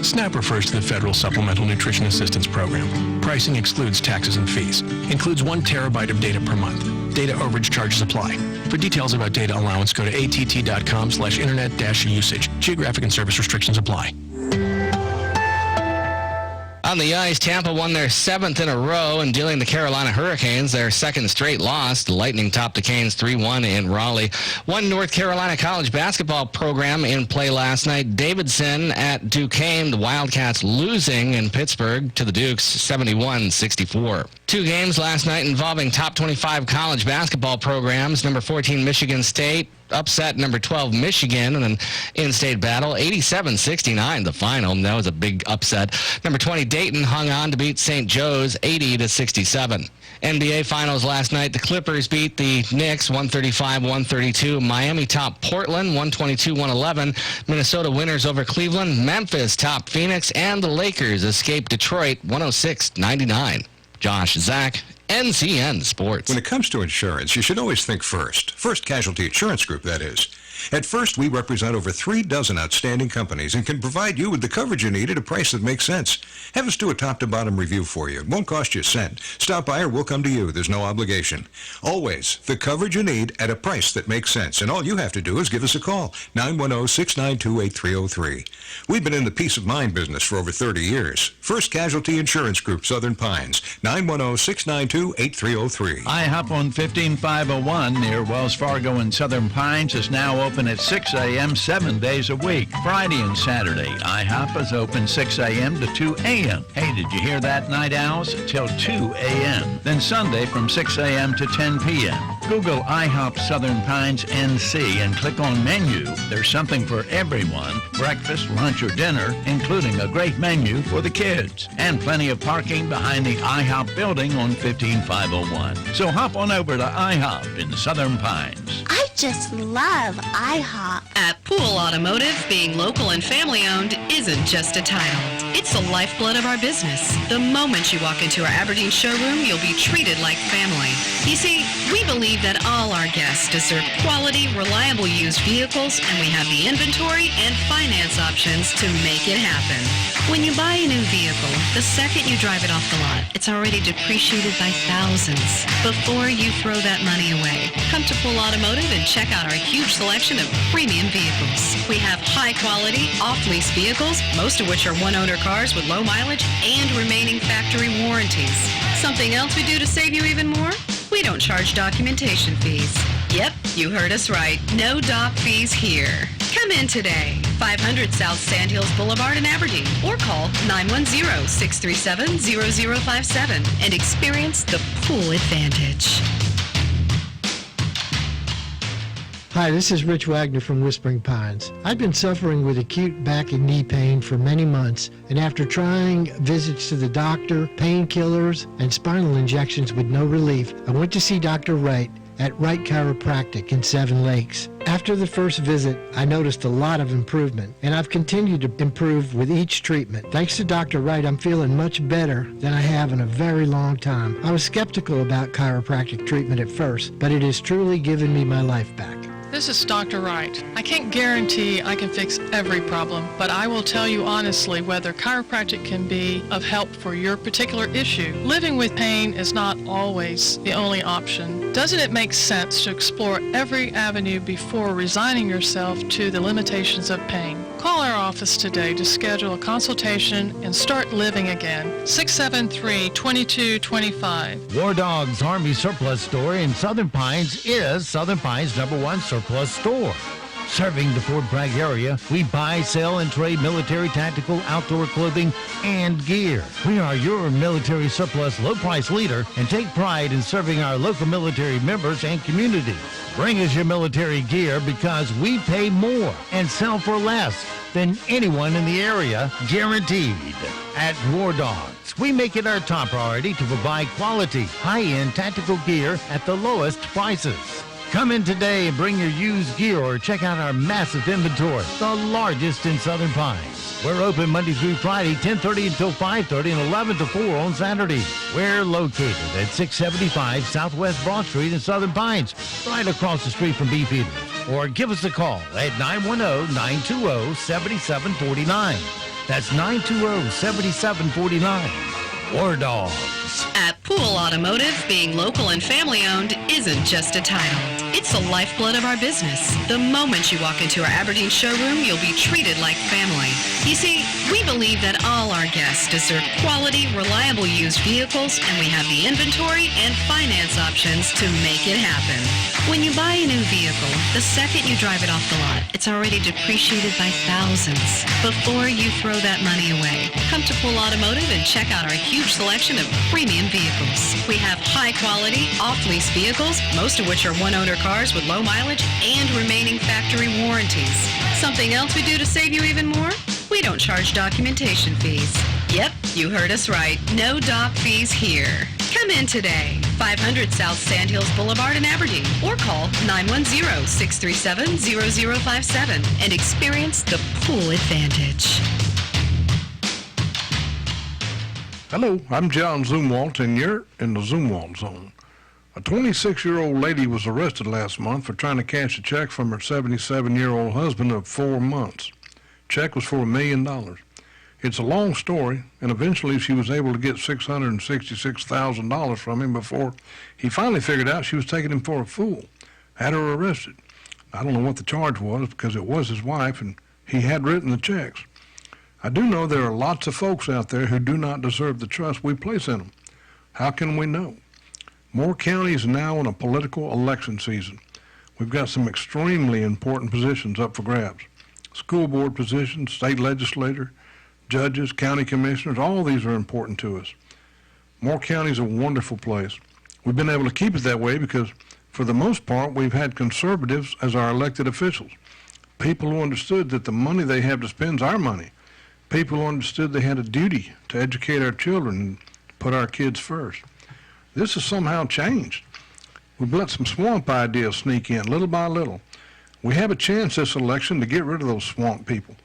SNAP refers to the Federal Supplemental Nutrition Assistance Program. Pricing excludes taxes and fees. Includes 1 terabyte of data per month. Data overage charges apply. For details about data allowance, go to att.com/internet-usage. Geographic and service restrictions apply. On the ice, Tampa won their 7th in a row in dealing the Carolina Hurricanes their 2nd straight loss. The Lightning topped the Canes 3-1 in Raleigh. One North Carolina college basketball program in play last night. Davidson at Duquesne. The Wildcats losing in Pittsburgh to the Dukes 71-64. 2 games last night involving top 25 college basketball programs. Number 14 Michigan State upset number 12 Michigan in an in-state battle, 87-69 the final. That was a big upset. Number 20 Dayton hung on to beat St. Joe's 80-67. NBA Finals last night, the Clippers beat the Knicks 135-132. Miami topped Portland 122-111. Minnesota winners over Cleveland. Memphis topped Phoenix, and the Lakers escaped Detroit 106-99. Josh Zach, NCN Sports. When it comes to insurance, you should always think First. First Casualty Insurance Group, that is. At First, we represent over 3 dozen outstanding companies and can provide you with the coverage you need at a price that makes sense. Have us do a top-to-bottom review for you. It won't cost you a cent. Stop by or we'll come to you. There's no obligation. Always, the coverage you need at a price that makes sense. And all you have to do is give us a call, 910-692-8303. We've been in the peace of mind business for over 30 years. First Casualty Insurance Group, Southern Pines, 910-692-8303. IHOP on 15501 near Wells Fargo in Southern Pines is now open at 6 a.m. 7 days a week. Friday and Saturday, IHOP is open 6 a.m. to 2 a.m. Hey, did you hear that, night owls? Till 2 a.m. Then Sunday from 6 a.m. to 10 p.m. Google IHOP Southern Pines NC and click on menu. There's something for everyone. Breakfast, lunch, or dinner, including a great menu for the kids. And plenty of parking behind the IHOP building on 15501. So hop on over to IHOP in Southern Pines. I just love IHOP. At Pool Automotive, being local and family-owned isn't just a title. It's the lifeblood of our business. The moment you walk into our Aberdeen showroom, you'll be treated like family. You see, we believe that all our guests deserve quality, reliable used vehicles, and we have the inventory and finance options to make it happen. When you buy a new vehicle, the second you drive it off the lot, it's already depreciated by thousands. Before you throw that money away, come to Pool Automotive and check out our huge selection of premium vehicles. We have high-quality, off-lease vehicles, most of which are one-owner cars with low mileage and remaining factory warranties. Something else we do to save you even more? We don't charge documentation fees. Yep, you heard us right. No doc fees here. Come in today, 500 South Sandhills Boulevard in Aberdeen, or call 910-637-0057 and experience the Pool Advantage. Hi, this is Rich Wagner from Whispering Pines. I've been suffering with acute back and knee pain for many months, and after trying visits to the doctor, painkillers, and spinal injections with no relief, I went to see Dr. Wright at Wright Chiropractic in Seven Lakes. After the first visit, I noticed a lot of improvement, and I've continued to improve with each treatment. Thanks to Dr. Wright, I'm feeling much better than I have in a very long time. I was skeptical about chiropractic treatment at first, but it has truly given me my life back. This is Dr. Wright. I can't guarantee I can fix every problem, but I will tell you honestly whether chiropractic can be of help for your particular issue. Living with pain is not always the only option. Doesn't it make sense to explore every avenue before resigning yourself to the limitations of pain? Call our office today to schedule a consultation and start living again. 673-2225. War Dog's Army Surplus Store in Southern Pines is Southern Pines' #1 surplus store. Serving the Fort Bragg area, we buy, sell, and trade military, tactical, outdoor clothing, and gear. We are your military surplus low-price leader and take pride in serving our local military members and community. Bring us your military gear because we pay more and sell for less than anyone in the area, guaranteed. At War Dogs, we make it our top priority to provide quality, high-end tactical gear at the lowest prices. Come in today and bring your used gear or check out our massive inventory, the largest in Southern Pines. We're open Monday through Friday, 10:30 until 5:30 and 11 to 4 on Saturday. We're located at 675 Southwest Broad Street in Southern Pines, right across the street from Beefeaters. Or give us a call at 910-920-7749. That's 920-7749. War Dogs. At Pool Automotive, being local and family-owned isn't just a title. It's the lifeblood of our business. The moment you walk into our Aberdeen showroom, you'll be treated like family. You see, we believe that all our guests deserve quality, reliable used vehicles, and we have the inventory and finance options to make it happen. When you buy a new vehicle, the second you drive it off the lot, it's already depreciated by thousands. Before you throw that money away, come to Pool Automotive and check out our huge selection of premium vehicles. We have high-quality, off-lease vehicles, most of which are one-owner cars with low mileage and remaining factory warranties. Something else we do to save you even more? We don't charge documentation fees. Yep, you heard us right. No doc fees here. Come in today, 500 South Sandhills Boulevard in Aberdeen, or call 910-637-0057 and experience the pool advantage. Hello, I'm John Zumwalt, and you're in the Zumwalt Zone. A 26-year-old lady was arrested last month for trying to cash a check from her 77-year-old husband of 4 months. Check was for $1 million. It's a long story, and eventually she was able to get $666,000 from him before he finally figured out she was taking him for a fool. Had her arrested. I don't know what the charge was because it was his wife, and he had written the checks. I do know there are lots of folks out there who do not deserve the trust we place in them. How can we know? Moore County is now in a political election season. We've got some extremely important positions up for grabs. School board positions, state legislator, judges, county commissioners, all these are important to us. Moore County is a wonderful place. We've been able to keep it that way because, for the most part, we've had conservatives as our elected officials. People who understood that the money they have to spend is our money. People who understood they had a duty to educate our children and put our kids first. This has somehow changed. We've let some swamp ideas sneak in little by little. We have a chance this election to get rid of those swamp people.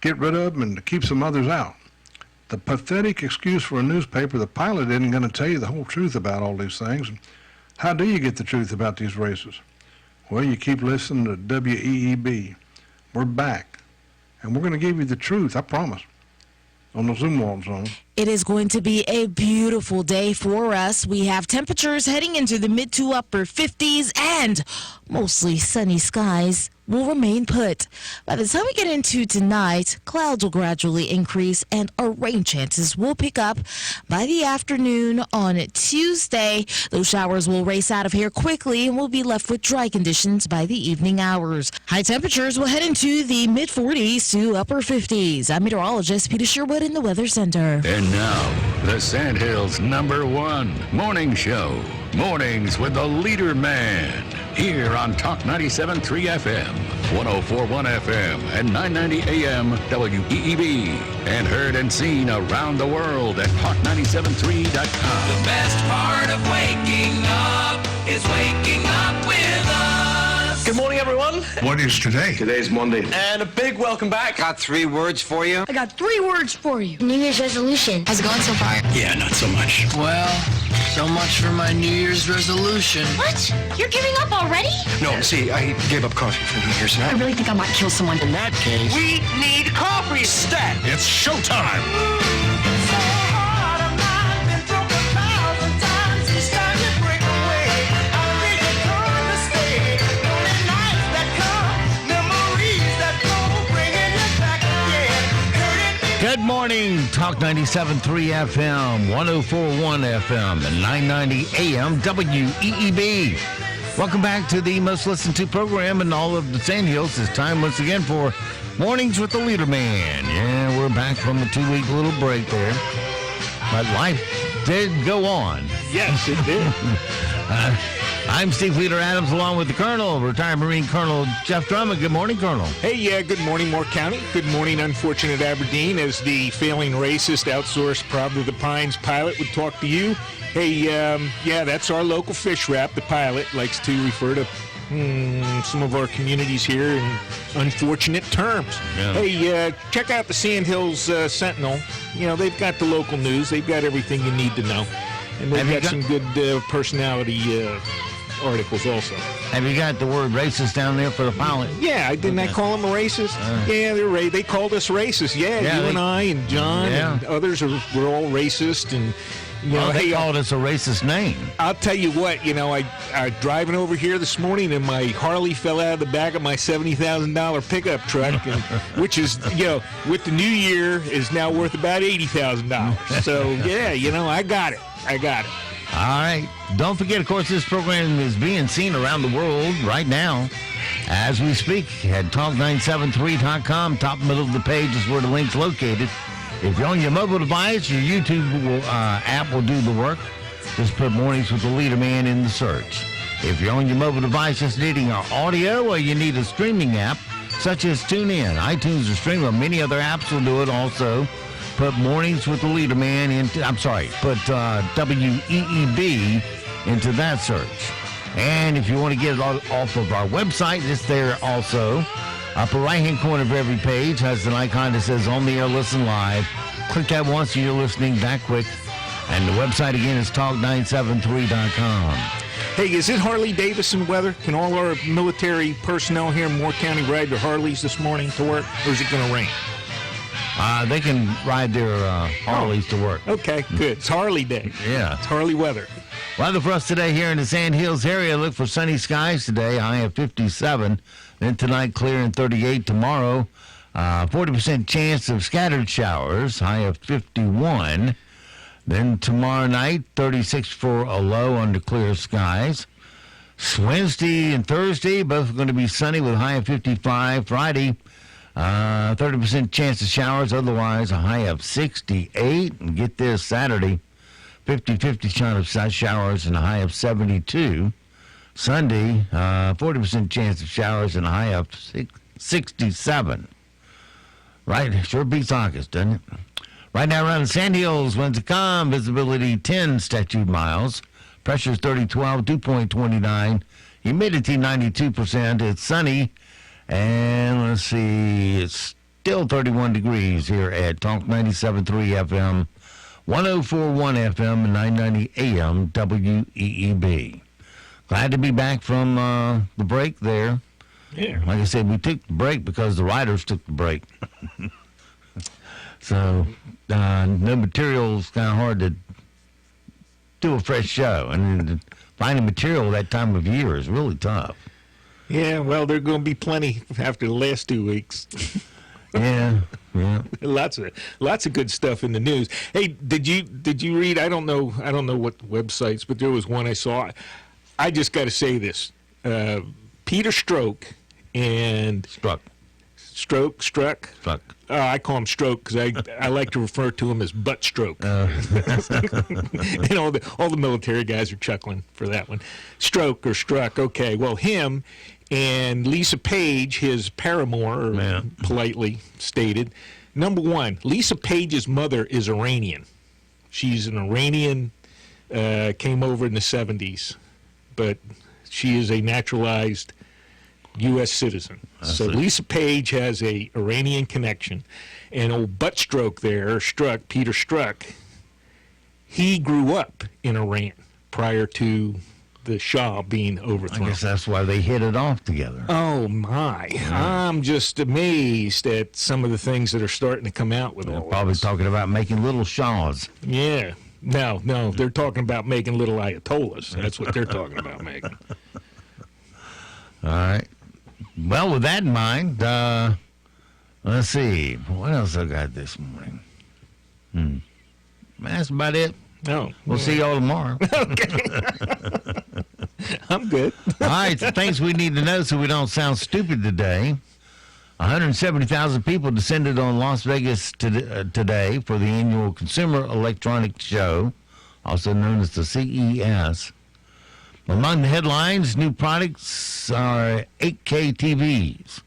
Get rid of them and to keep some others out. The pathetic excuse for a newspaper, the Pilot, isn't going to tell you the whole truth about all these things. How do you get the truth about these races? Well, you keep listening to WEEB. We're back. And we're going to give you the truth, I promise, on the Zumwalt Zone. It is going to be a beautiful day for us. We have temperatures heading into the mid to upper 50s and mostly sunny skies will remain put. By the time we get into tonight, clouds will gradually increase and our rain chances will pick up by the afternoon on Tuesday. Those showers will race out of here quickly and we'll be left with dry conditions by the evening hours. High temperatures will head into the mid 40s to upper 50s. I'm meteorologist Peter Sherwood in the Weather Center. And now, the Sandhills' #1 morning show. Mornings with the Leader Man. Here on Talk 97.3 FM, 104.1 FM, and 990 AM WEEB. And heard and seen around the world at talk973.com. The best part of waking up is waking up with us. Good morning, everyone. What is today? Today's Monday. And a big welcome back. Got 3 words for you. I got 3 words for you. New Year's resolution. How's it going so far? Yeah, not so much. Well, so much for my New Year's resolution. What? You're giving up already? No, see, I gave up coffee for New Year's. I really think I might kill someone. In that case, We need coffee. Stat. It's showtime. Good morning, Talk 97.3 FM, 104.1 FM, and 990 AM WEEB. Welcome back to the most listened to program in all of the Sandhills. It's time once again for Mornings with the Leader Man. Yeah, we're back from a 2-week little break there. But life did go on. Yes, it did. I'm Steve Leader Adams, along with the Colonel, retired Marine Colonel Jeff Drummond. Good morning, Colonel. Hey, good morning, Moore County. Good morning, unfortunate Aberdeen, as the failing racist outsourced Proud of the Pines pilot would talk to you. Hey, yeah, that's our local fish wrap. The pilot likes to refer to some of our communities here in unfortunate terms. Yeah. Hey, check out the Sandhills Sentinel. You know, they've got the local news. They've got everything you need to know. And they've got some good personality articles also. Have you got the word racist down there for the pilot? Yeah, didn't I call them a racist? Yeah, they called us racist. Yeah, you and I and John and others were all racist. And they called us a racist name. I'll tell you what, I driving over here this morning and my Harley fell out of the back of my $70,000 pickup truck, which is, with the new year is now worth about $80,000. So, yeah, I got it. All right. Don't forget, of course, this program is being seen around the world right now as we speak at talk973.com. Top middle of the page is where the link's located. If you're on your mobile device, your YouTube app will do the work. Just put Mornings with the Leader Man in the search. If you're on your mobile device just needing our audio, or you need a streaming app, such as TuneIn, iTunes, or Stream, or many other apps will do it also. Put Mornings with the Leader Man put WEEB into that search. And if you want to get it off of our website, it's there also. Upper right-hand corner of every page has an icon that says On the Air Listen Live. Click that once and you're listening that quick. And the website again is talk973.com. Hey, is it Harley Davidson weather? Can all our military personnel here in Moore County ride their Harleys this morning to work, or is it going to rain? They can ride their Harleys to work. Okay, good. It's Harley Day. Yeah. It's Harley weather. Weather for us today here in the Sand Hills area. Look for sunny skies today, high of 57. Then tonight, clear and 38. Tomorrow, 40% chance of scattered showers, high of 51. Then tomorrow night, 36 for a low under clear skies. Wednesday and Thursday, both going to be sunny with a high of 55. Friday, 30% chance of showers, otherwise a high of 68. And get this, Saturday, 50-50 chance of showers and a high of 72. Sunday, 40% chance of showers and a high of 67. Right, sure beats August, doesn't it? Right now around the Sand Hills, winds to calm, visibility 10 statute miles, pressure 3012, dew point 29, humidity 92%. It's sunny, and let's see, it's still 31 degrees here at Talk 97.3 FM, 104.1 FM, and 990 AM WEEB. Glad to be back from the break there. Yeah. Like I said, we took the break because the writers took the break. So, no material's kind of hard to do a fresh show. And finding material that time of year is really tough. Yeah, well, there's going to be plenty after the last 2 weeks. Yeah. Lots of good stuff in the news. Hey, did you read? I don't know what websites, but there was one I saw. I just got to say this: Peter Strzok and Struck. I call him Stroke because I like to refer to him as Butt Stroke. And all the military guys are chuckling for that one. Stroke or Struck. Okay, well, him and Lisa Page, his paramour, politely stated. Number one, Lisa Page's mother is Iranian. She's an Iranian, came over in the 70s, but she is a naturalized U.S. citizen. So Lisa Page has a Iranian connection. And old Buttstroke there, Peter Strzok, he grew up in Iran prior to the Shah being overthrown. I guess that's why they hit it off together. Oh, my. Yeah. I'm just amazed at some of the things that are starting to come out with all probably this. Talking about making little Shahs. Yeah. No, they're talking about making little Ayatollahs. That's what they're talking about making. All right. Well, with that in mind, let's see. What else I got this morning? That's about it. No. We'll see y'all tomorrow. Okay. I'm good. All right. So things we need to know so we don't sound stupid today. 170,000 people descended on Las Vegas today for the annual Consumer Electronics Show, also known as the CES. Among the headlines, new products are 8K TVs.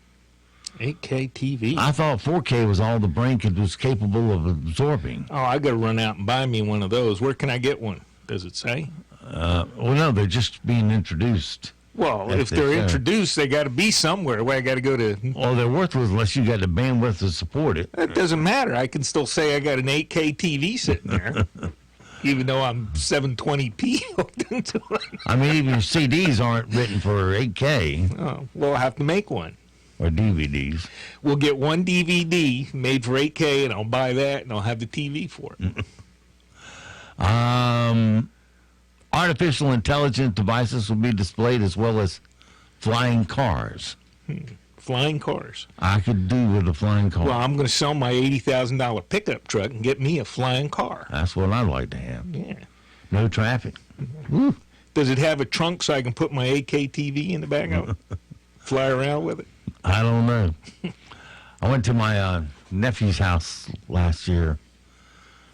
8K TV? I thought 4K was all the brain was capable of absorbing. Oh, I got to run out and buy me one of those. Where can I get one? Does it say? Well, no, they're just being introduced. Well, if they're introduced, they got to be somewhere. Where I got to go to? Well, they're worthless unless you got the bandwidth to support it. It doesn't matter. I can still say I got an 8K TV sitting there. even though I'm 720p hooked into it. I mean, even CDs aren't written for 8K. Oh, we'll have to make one. Or DVDs. We'll get one DVD made for 8K, and I'll buy that, and I'll have the TV for it. Artificial intelligence devices will be displayed as well as flying cars. Flying cars. I could do with a flying car. Well, I'm going to sell my $80,000 pickup truck and get me a flying car. That's what I'd like to have. Yeah. No traffic. Woo. Does it have a trunk so I can put my 8K TV in the back of it? Fly around with it? I don't know. I went to my nephew's house last year,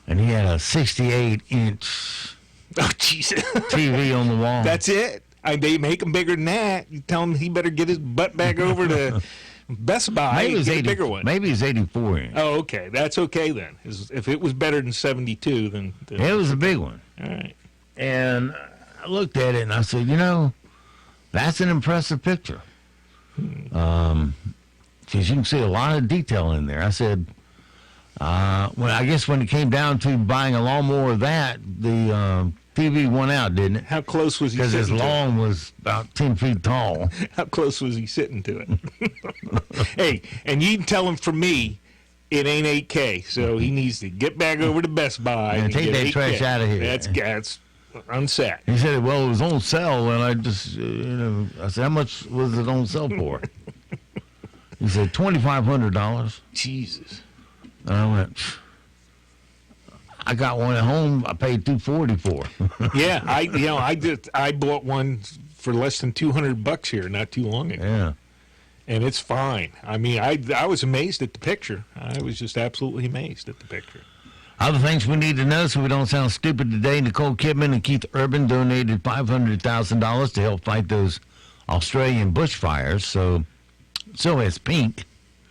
and he had a 68-inch TV on the wall. That's it? They make them bigger than that. You tell him he better get his butt back over to Best Buy. Maybe it's get a bigger one. Maybe it's 84 inch. Oh, okay. That's okay then. If it was better than 72, then it was a big one. All right. And I looked at it and I said, that's an impressive picture. Because you can see a lot of detail in there. I said, I guess when it came down to buying a lawnmower of that, the TV went out, didn't it? How close was he sitting? Because his lawn was about 10 feet tall. How close was he sitting to it? Hey, and you can tell him from me, it ain't 8K, so he needs to get back over to Best Buy and take get that 8K. trash out of here. That's unsacked. He said, well, it was on sale, and I just, I said, how much was it on sale for? He said, $2,500. Jesus. And I went, I got one at home. I paid $240 for. Yeah, I bought one for less than $200 here not too long ago. Yeah, and it's fine. I mean, I was amazed at the picture. I was just absolutely amazed at the picture. Other things we need to know so we don't sound stupid today. Nicole Kidman and Keith Urban donated $500,000 to help fight those Australian bushfires. So has Pink.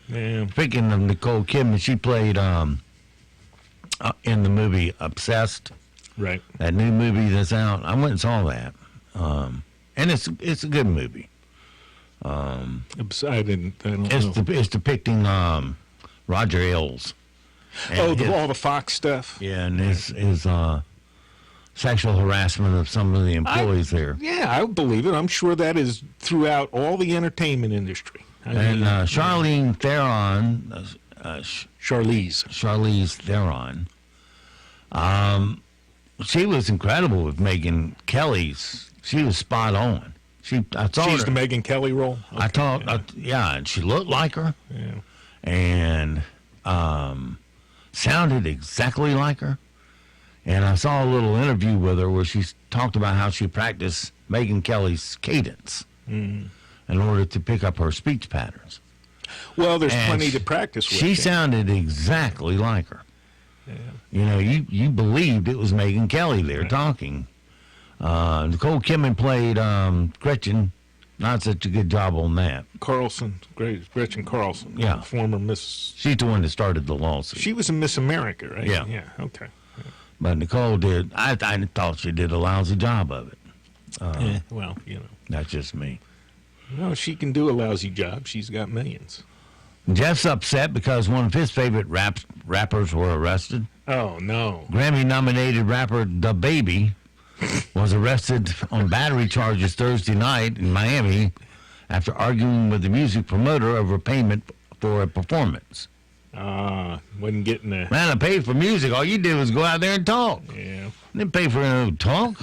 Yeah. Speaking of Nicole Kidman, she played in the movie Obsessed. Right. That new movie that's out. I went and saw that. And it's a good movie. I don't know. It's depicting Roger Ailes. All the Fox stuff. Yeah, and his sexual harassment of some of the employees there. Yeah, I believe it. I'm sure that is throughout all the entertainment industry. Charlize Theron, Charlize Theron, she was incredible with Megyn Kelly's. She was spot on. She's the Megyn Kelly role. Okay, and she looked like her. Yeah, and sounded exactly like her. And I saw a little interview with her where she talked about how she practiced Megyn Kelly's cadence in order to pick up her speech patterns. Well, there's plenty to practice with. She sounded exactly like her. Yeah. You believed it was Megyn Kelly there talking. Nicole Kidman played Gretchen. Not such a good job on that. Carlson, Gretchen Carlson. Yeah. Former Miss. She's the one that started the lawsuit. She was a Miss America, right? Yeah. Yeah, okay. Yeah. But Nicole did. I thought she did a lousy job of it. Well, That's just me. No, she can do a lousy job. She's got millions. Jeff's upset because one of his favorite rappers were arrested. Oh, no. Grammy-nominated rapper DaBaby was arrested on battery charges Thursday night in Miami after arguing with the music promoter over payment for a performance. Wasn't getting a... Man, I paid for music. All you did was go out there and talk. Yeah. Didn't pay for no talk.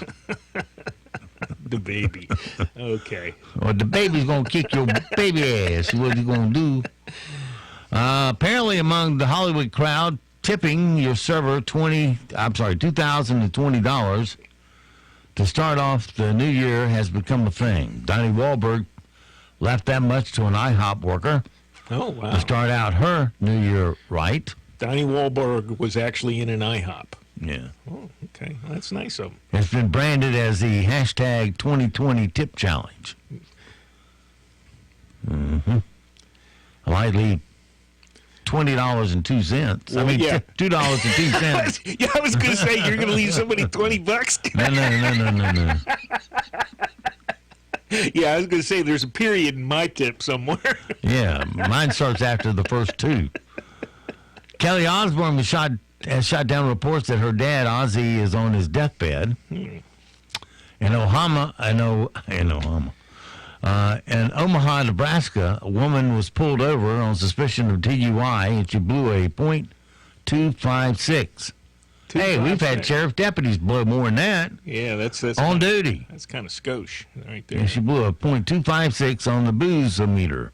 DaBaby. Okay. Well, DaBaby's going to kick your baby ass. What you going to do? Apparently among the Hollywood crowd, tipping your server $2,020 to start off the new year has become a thing. Donnie Wahlberg left that much to an IHOP worker Oh, wow. to start out her new year right. Donnie Wahlberg was actually in an IHOP. Yeah. Oh, okay. Well, that's nice of him. It's been branded as the hashtag 2020 tip challenge. Lightly $20.02. Well, I mean, yeah. $2.02. Yeah, I was going to say, you're going to leave somebody $20? No. Yeah, I was going to say, there's a period in my tip somewhere. Yeah, mine starts after the first two. Kelly Osbourne was shot has shot down reports that her dad, Ozzy, is on his deathbed. In Omaha, Nebraska, a woman was pulled over on suspicion of DUI, and she blew a .256. Hey, we've had sheriff deputies blow more than that. Yeah, that's on duty. That's kind of skosh right there. Yeah, she blew a .256 on the booze meter.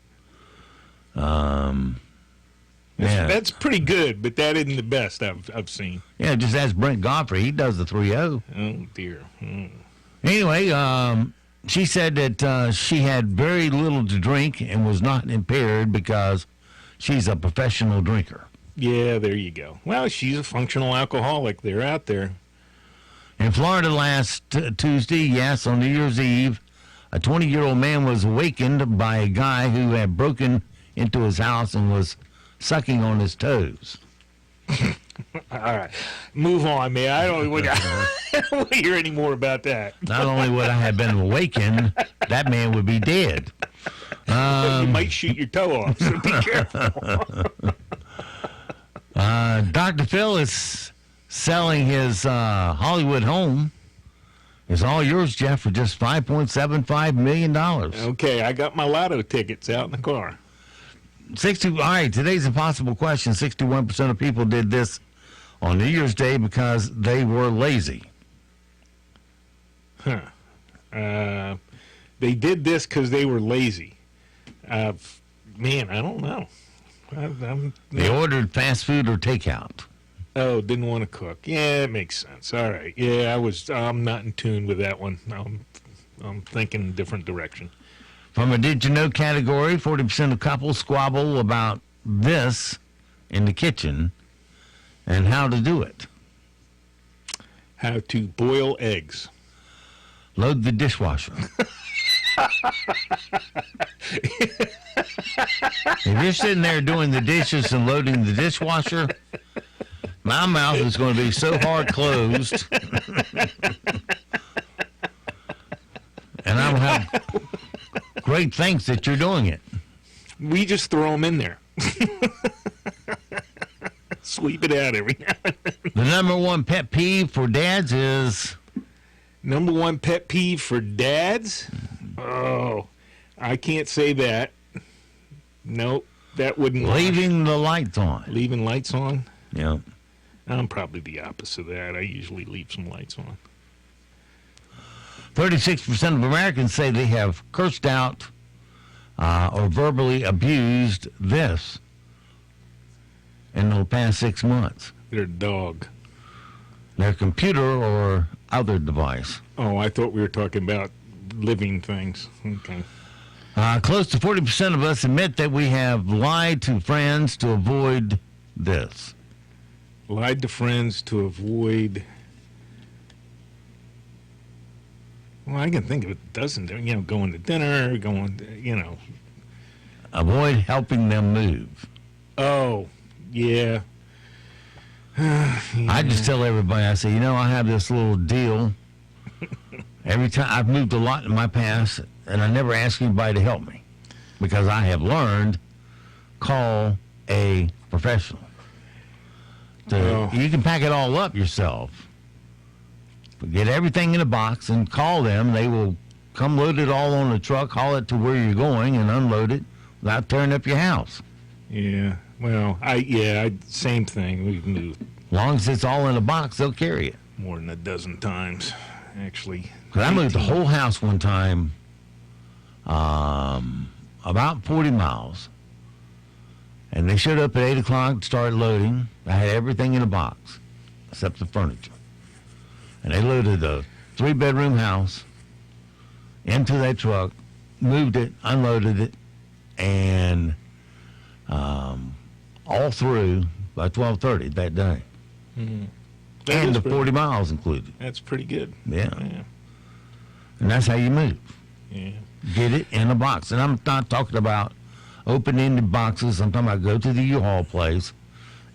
That's pretty good, but that isn't the best I've seen. Yeah, just ask Brent Godfrey. He does the 3.0. Oh dear. Anyway, she said that she had very little to drink and was not impaired because she's a professional drinker. Yeah, there you go. Well, she's a functional alcoholic. They're out there. In Florida last Tuesday, yes, on New Year's Eve, a 20-year-old man was awakened by a guy who had broken into his house and was sucking on his toes. All right. Move on, man. I don't want to hear any more about that. Not only would I have been awakened, that man would be dead. You might shoot your toe off, so be careful. Dr. Phil is selling his Hollywood home. It's all yours, Jeff, for just $5.75 million. Okay, I got my lotto tickets out in the car. All right, today's impossible question. 61% of people did this on New Year's Day because they were lazy. Huh. They did this because they were lazy. Man, I don't know. They ordered fast food or takeout. Oh, didn't want to cook. Yeah, it makes sense. All right. Yeah, I'm not in tune with that one. I'm thinking a different direction. From a Did You Know category, 40% of couples squabble about this in the kitchen and how to do it. How to boil eggs. Load the dishwasher. If you're sitting there doing the dishes and loading the dishwasher, my mouth is going to be so hard closed. And I will have great thanks that you're doing it. We just throw them in there. Sweep it out every now and then. The number one pet peeve for dads is? Number one pet peeve for dads? Oh, I can't say that. Nope, that wouldn't. Leaving the lights on. Leaving lights on? Yeah. I'm probably the opposite of that. I usually leave some lights on. 36% of Americans say they have cursed out or verbally abused this in the past 6 months. Their dog. Their computer or other device. Oh, I thought we were talking about living things. Okay. Close to 40% of us admit that we have lied to friends to avoid this. Lied to friends to avoid... Well, I can think of a dozen, going to dinner, Avoid helping them move. Oh, yeah. I just tell everybody, I say, I have this little deal. Every time I've moved a lot in my past, and I never ask anybody to help me because I have learned, call a professional. You can pack it all up yourself. Get everything in a box and call them. They will come load it all on the truck, haul it to where you're going, and unload it without tearing up your house. Yeah. Well, same thing. We've moved. As long as it's all in a box, they'll carry it. More than a dozen times, actually. Because I moved the whole house one time, about 40 miles. And they showed up at 8 o'clock, started loading. I had everything in a box, except the furniture. And they loaded a 3-bedroom house into that truck, moved it, unloaded it, and all through by 12:30 that day. Mm-hmm. And the 40 miles included. That's pretty good. Yeah. And that's how you move. Yeah. Get it in a box. And I'm not talking about open-ended boxes. I'm talking about go to the U-Haul place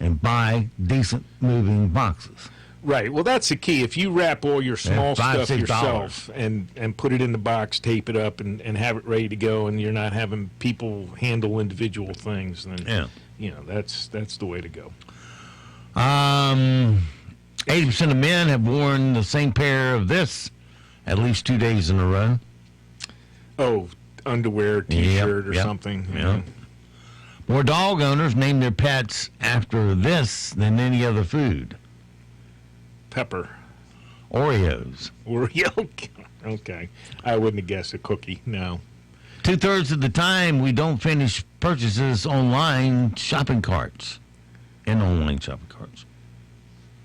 and buy decent moving boxes. Right. Well, that's the key. If you wrap all your small stuff yourself and put it in the box, tape it up, and have it ready to go, and you're not having people handle individual things, then that's the way to go. 80% of men have worn the same pair of this at least 2 days in a row. Oh, underwear, T-shirt, or something. Yep. More dog owners name their pets after this than any other food. Pepper. Oreos. Oreo? Okay. I wouldn't have guessed a cookie. No. 2/3 of the time, we don't finish purchases online shopping carts. In online shopping carts.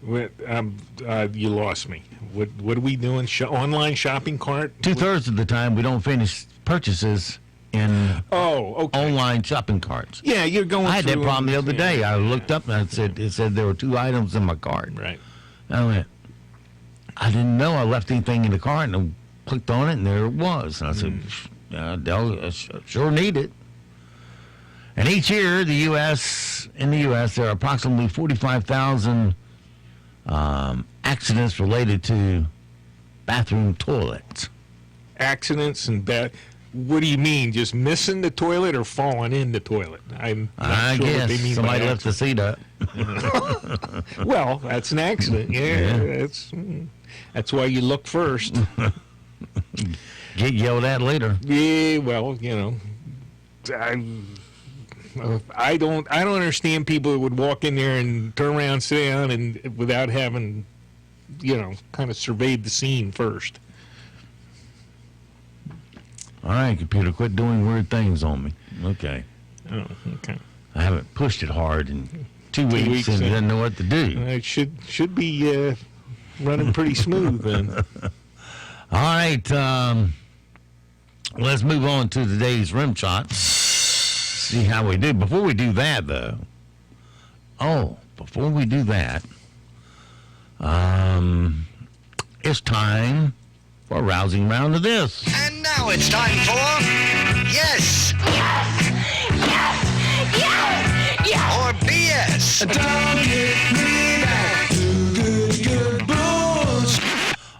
You lost me. What are we doing? Online shopping cart? 2/3 of the time, we don't finish purchases in online shopping carts. Yeah, you're going. I had that problem the other day. I looked up and it said there were 2 items in my cart. Right. I went, I didn't know I left anything in the cart, and I clicked on it, and there it was. And I said, I sure need it. And each year, in the U.S., there are approximately 45,000 accidents related to bathroom toilets. Accidents and what do you mean? Just missing the toilet or falling in the toilet? I'm not I sure guess what they mean somebody by left the seat up. Well, that's an accident. Yeah. That's why you look first. Get yelled at later. Yeah, well, I don't understand people who would walk in there and turn around, sit down, and without having, kind of surveyed the scene first. All right, computer, quit doing weird things on me. Okay. Oh, okay. I haven't pushed it hard in 2 weeks and didn't know what to do. It should be running pretty smooth then. All right, let's move on to today's rim shot. See how we do. Before we do that, though, it's time for a rousing round of this. And now it's time for Yes! Yes! Yes! Yes! Yes! Or BS. Don't get me back to good booze.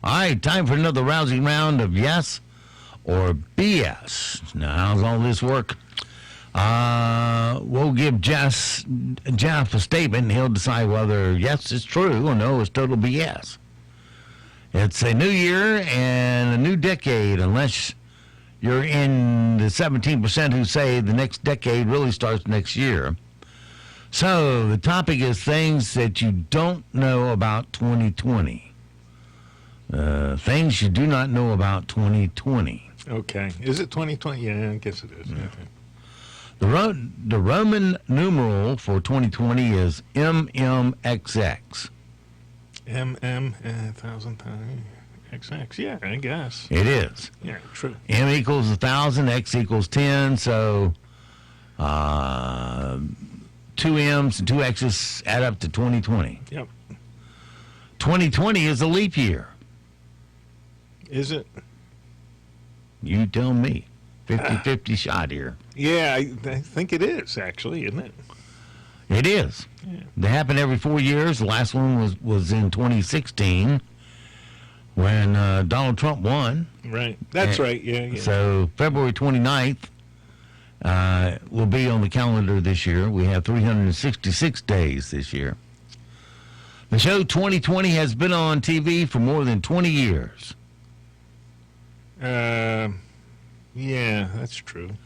All right, time for another rousing round of Yes or BS. Now, how's all this work? We'll give Jeff a statement, and he'll decide whether yes is true or no, it's total BS. It's a new year and a new decade, unless you're in the 17% who say the next decade really starts next year. So the topic is things that you don't know about 2020. Things you do not know about 2020. Okay. Is it 2020? Yeah, I guess it is. Yeah. Okay. The Roman numeral for 2020 is MMXX. $1,000 XX. Yeah, I guess. It is. Yeah, true. M equals 1,000, X equals 10, so 2 M's and 2 X's add up to 2020. Yep. 2020 is a leap year. Is it? You tell me. 50-50 shot here. Yeah, I think it is, actually, isn't it? It is. Yeah. They happen every 4 years. The last one was in 2016 when Donald Trump won. Right. That's right, yeah. So February 29th will be on the calendar this year. We have 366 days this year. The show 2020 has been on TV for more than 20 years. Yeah, that's true. In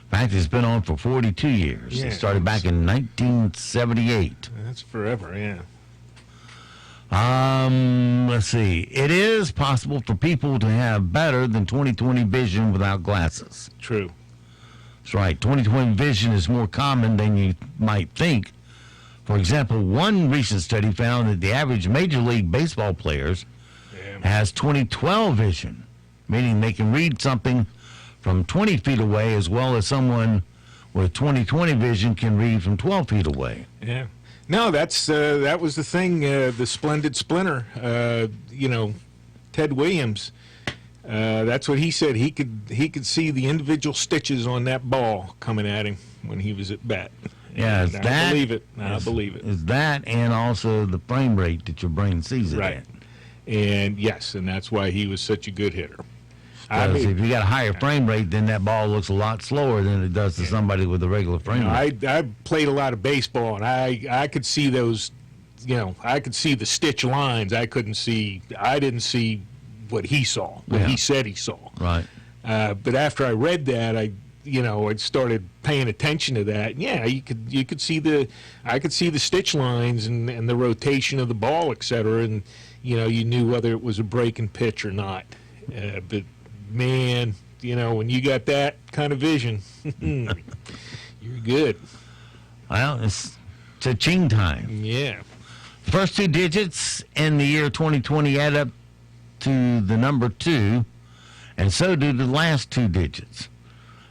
fact, it's been on for 42 years. Yeah, it started back in 1978. That's forever, yeah. Let's see. It is possible for people to have better than 20/20 vision without glasses. True. That's right. 20/20 vision is more common than you might think. For example, one recent study found that the average Major League Baseball players has 20/12 vision, meaning they can read something from 20 feet away as well as someone with 20/20 vision can read from 12 feet away. Yeah. No, that was the thing, the Splendid Splinter, Ted Williams. That's what he said. He could see the individual stitches on that ball coming at him when he was at bat. Yeah, it's I that. believe it. I believe it. It's that and also the frame rate that your brain sees it at. And yes, and that's why he was such a good hitter. Because if you got a higher frame rate, then that ball looks a lot slower than it does to somebody with a regular frame rate. I played a lot of baseball, and I could see those I could see the stitch lines. I didn't see what he saw, what he said he saw. Right. But after I read that, I started paying attention to that. Yeah, you could see I could see the stitch lines and the rotation of the ball, etc. And you knew whether it was a breaking pitch or not. But man, when you got that kind of vision, you're good. Well, it's cha-ching time. Yeah. First two digits in the year 2020 add up to the number 2, and so do the last two digits.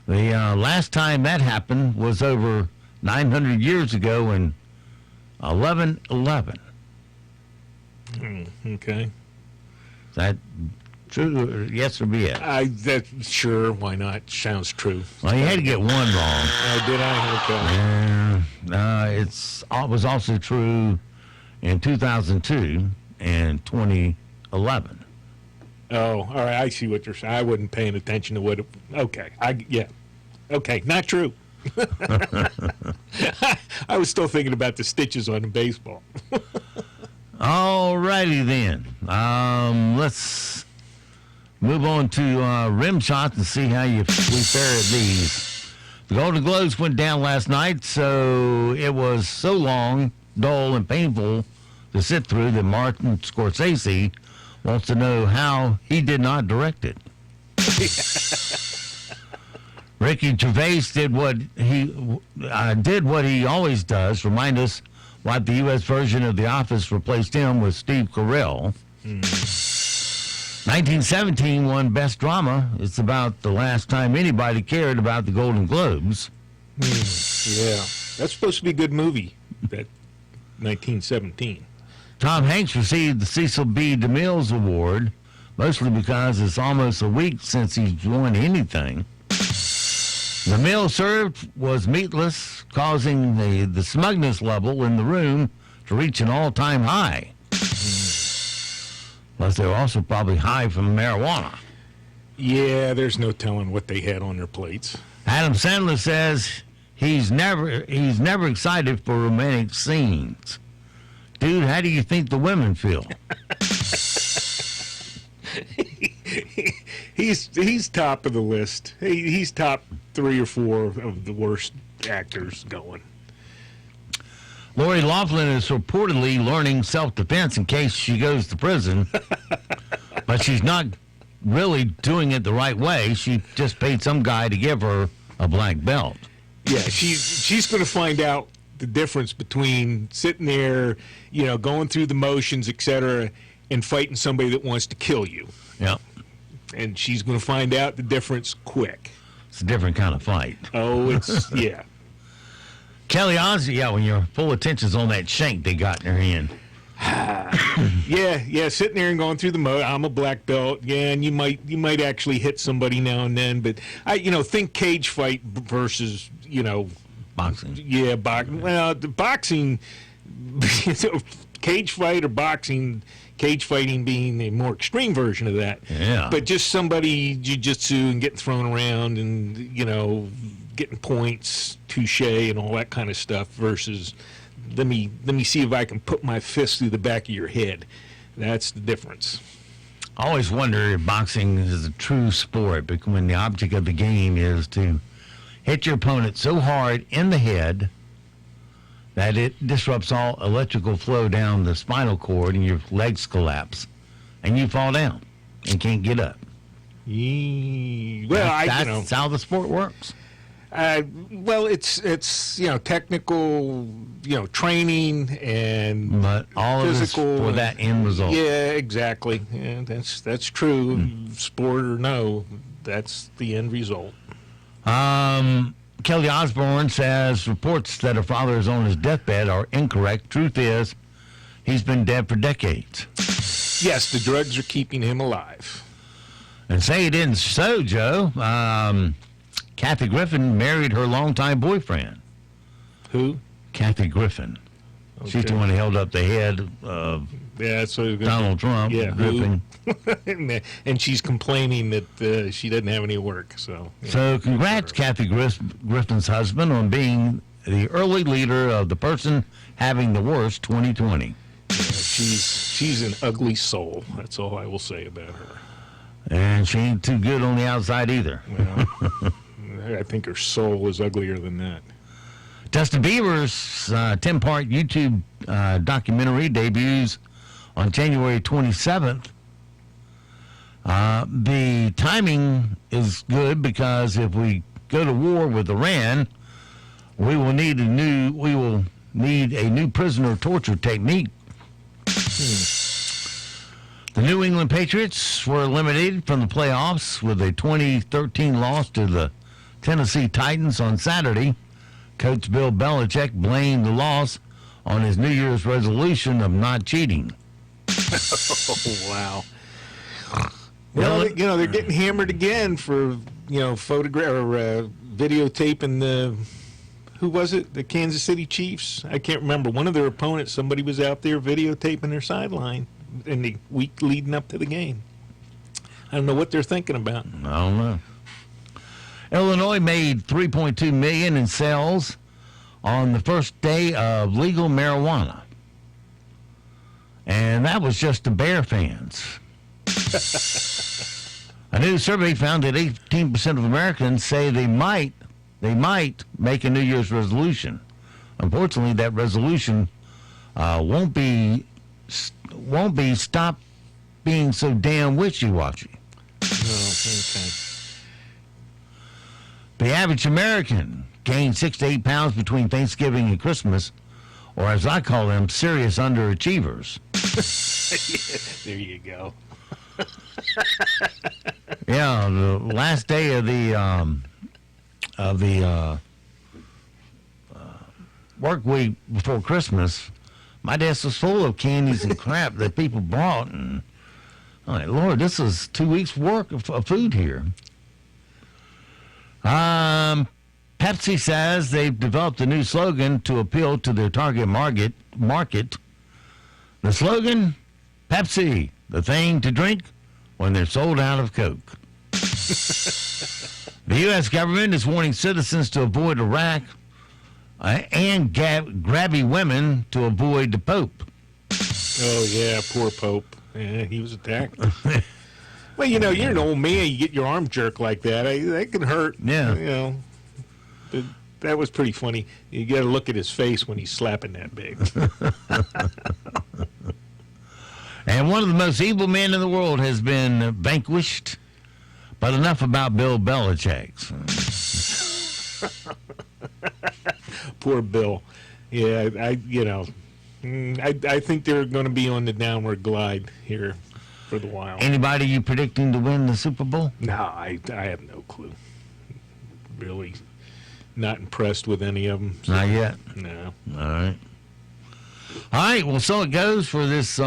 The last time that happened was over 900 years ago in 1111. Okay. Is that true? Or yes or BS? Sure, why not? Sounds true. Well, you had to get one wrong. Oh, did I? Okay. It was also true in 2002 and 2011. Oh, all right. I see what you're saying. I wasn't paying attention to what. Okay. Okay. Not true. I was still thinking about the stitches on the baseball. All righty then. Let's move on to rim shots and see how we fare at these. The Golden Globes went down last night, so it was so long, dull, and painful to sit through that Martin Scorsese wants to know how he did not direct it. Ricky Gervais did what he always does, remind us why the U.S. version of The Office replaced him with Steve Carell. 1917 won Best Drama. It's about the last time anybody cared about the Golden Globes. Yeah, that's supposed to be a good movie, that 1917. Tom Hanks received the Cecil B. DeMille's Award, mostly because it's almost a week since he's won anything. The meal served was meatless, causing the smugness level in the room to reach an all-time high. Plus, they were also probably high from marijuana. Yeah, there's no telling what they had on their plates. Adam Sandler says he's never excited for romantic scenes. Dude, how do you think the women feel? He's top of the list. He's top 3 or 4 of the worst actors going. Lori Loughlin is reportedly learning self-defense in case she goes to prison, but she's not really doing it the right way. She just paid some guy to give her a black belt. Yeah, she's going to find out the difference between sitting there, going through the motions, etc., and fighting somebody that wants to kill you. Yeah. And she's going to find out the difference quick. It's a different kind of fight. Oh, it's, yeah. Kelly Osbourne, when your full attention's on that shank they got in her hand. Yeah, sitting there and going through the mode. I'm a black belt. Yeah, and you might actually hit somebody now and then, but think cage fight versus, boxing. Yeah, boxing. Well, the boxing, cage fight or boxing, cage fighting being a more extreme version of that. Yeah. But just somebody jiu-jitsu and getting thrown around and, getting points, touche, and all that kind of stuff versus let me see if I can put my fist through the back of your head. That's the difference. I always wonder if boxing is a true sport, because when the object of the game is to hit your opponent so hard in the head that it disrupts all electrical flow down the spinal cord and your legs collapse and you fall down and can't get up. That's how the sport works. Well, it's technical, training and but all physical of it is for that end result. Yeah, exactly. Yeah, that's true. Sport or no, that's the end result. Kelly Osbourne says reports that her father is on his deathbed are incorrect. Truth is, he's been dead for decades. Yes, the drugs are keeping him alive. And say it isn't so, Joe. Kathy Griffin married her longtime boyfriend. Who? Kathy Griffin. Okay. She's the one who held up the head of Donald Trump. Yeah, Griffin. And she's complaining that she doesn't have any work. So congrats, Kathy Griffin's husband, on being the early leader of the person having the worst 2020. Yeah, she's an ugly soul. That's all I will say about her. And she ain't too good on the outside either. Well, I think her soul is uglier than that. Justin Bieber's 10-part YouTube documentary debuts on January 27th. The timing is good because if we go to war with Iran, we will need a new prisoner torture technique. The New England Patriots were eliminated from the playoffs with a 2013 loss to the Tennessee Titans on Saturday. Coach Bill Belichick blamed the loss on his New Year's resolution of not cheating. Oh, wow. Well, they're getting hammered again for, videotaping the, who was it? The Kansas City Chiefs? I can't remember. One of their opponents, somebody was out there videotaping their sideline in the week leading up to the game. I don't know what they're thinking about. I don't know. Illinois made $3.2 million in sales on the first day of legal marijuana. And that was just the Bear fans. A new survey found that 18% of Americans say they might make a New Year's resolution. Unfortunately, that resolution won't be stop being so damn wishy-washy. Oh, okay. The average American gained 6 to 8 pounds between Thanksgiving and Christmas, or as I call them, serious underachievers. There you go. Yeah, the last day of the work week before Christmas, my desk was full of candies and crap that people brought, and I'm like, Lord, this is 2 weeks' work of food here. Pepsi says they've developed a new slogan to appeal to their target market. The slogan, Pepsi, the thing to drink when they're sold out of Coke. The U.S. government is warning citizens to avoid Iraq and grabby women to avoid the Pope. Oh, yeah, poor Pope. Yeah, he was attacked. Well, you're an old man. You get your arm jerked like that. That can hurt. Yeah. But that was pretty funny. You got to look at his face when he's slapping that big. And one of the most evil men in the world has been vanquished. But enough about Bill Belichick. Poor Bill. Yeah, I think they're going to be on the downward glide here for the while. Anybody you predicting to win the Super Bowl? No, I have no clue. Really not impressed with any of them. So. Not yet? No. All right, well, so it goes for this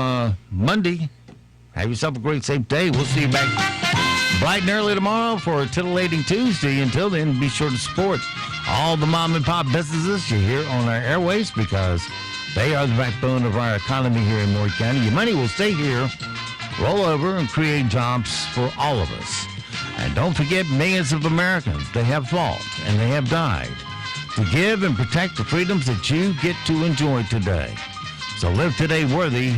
Monday. Have yourself a great, safe day. We'll see you back bright and early tomorrow for a titillating Tuesday. Until then, be sure to support all the mom and pop businesses you hear on our airways because they are the backbone of our economy here in Maury County. Your money will stay here, roll over, and create jobs for all of us. And don't forget, millions of Americans, they have fought and they have died to give and protect the freedoms that you get to enjoy today. So live today worthy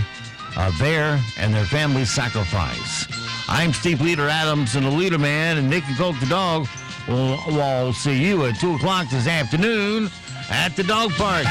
of their and their family's sacrifice. I'm Steve Leader Adams and the Leader Man, and Nick and Colt the Dog will see you at 2 o'clock this afternoon at the dog park.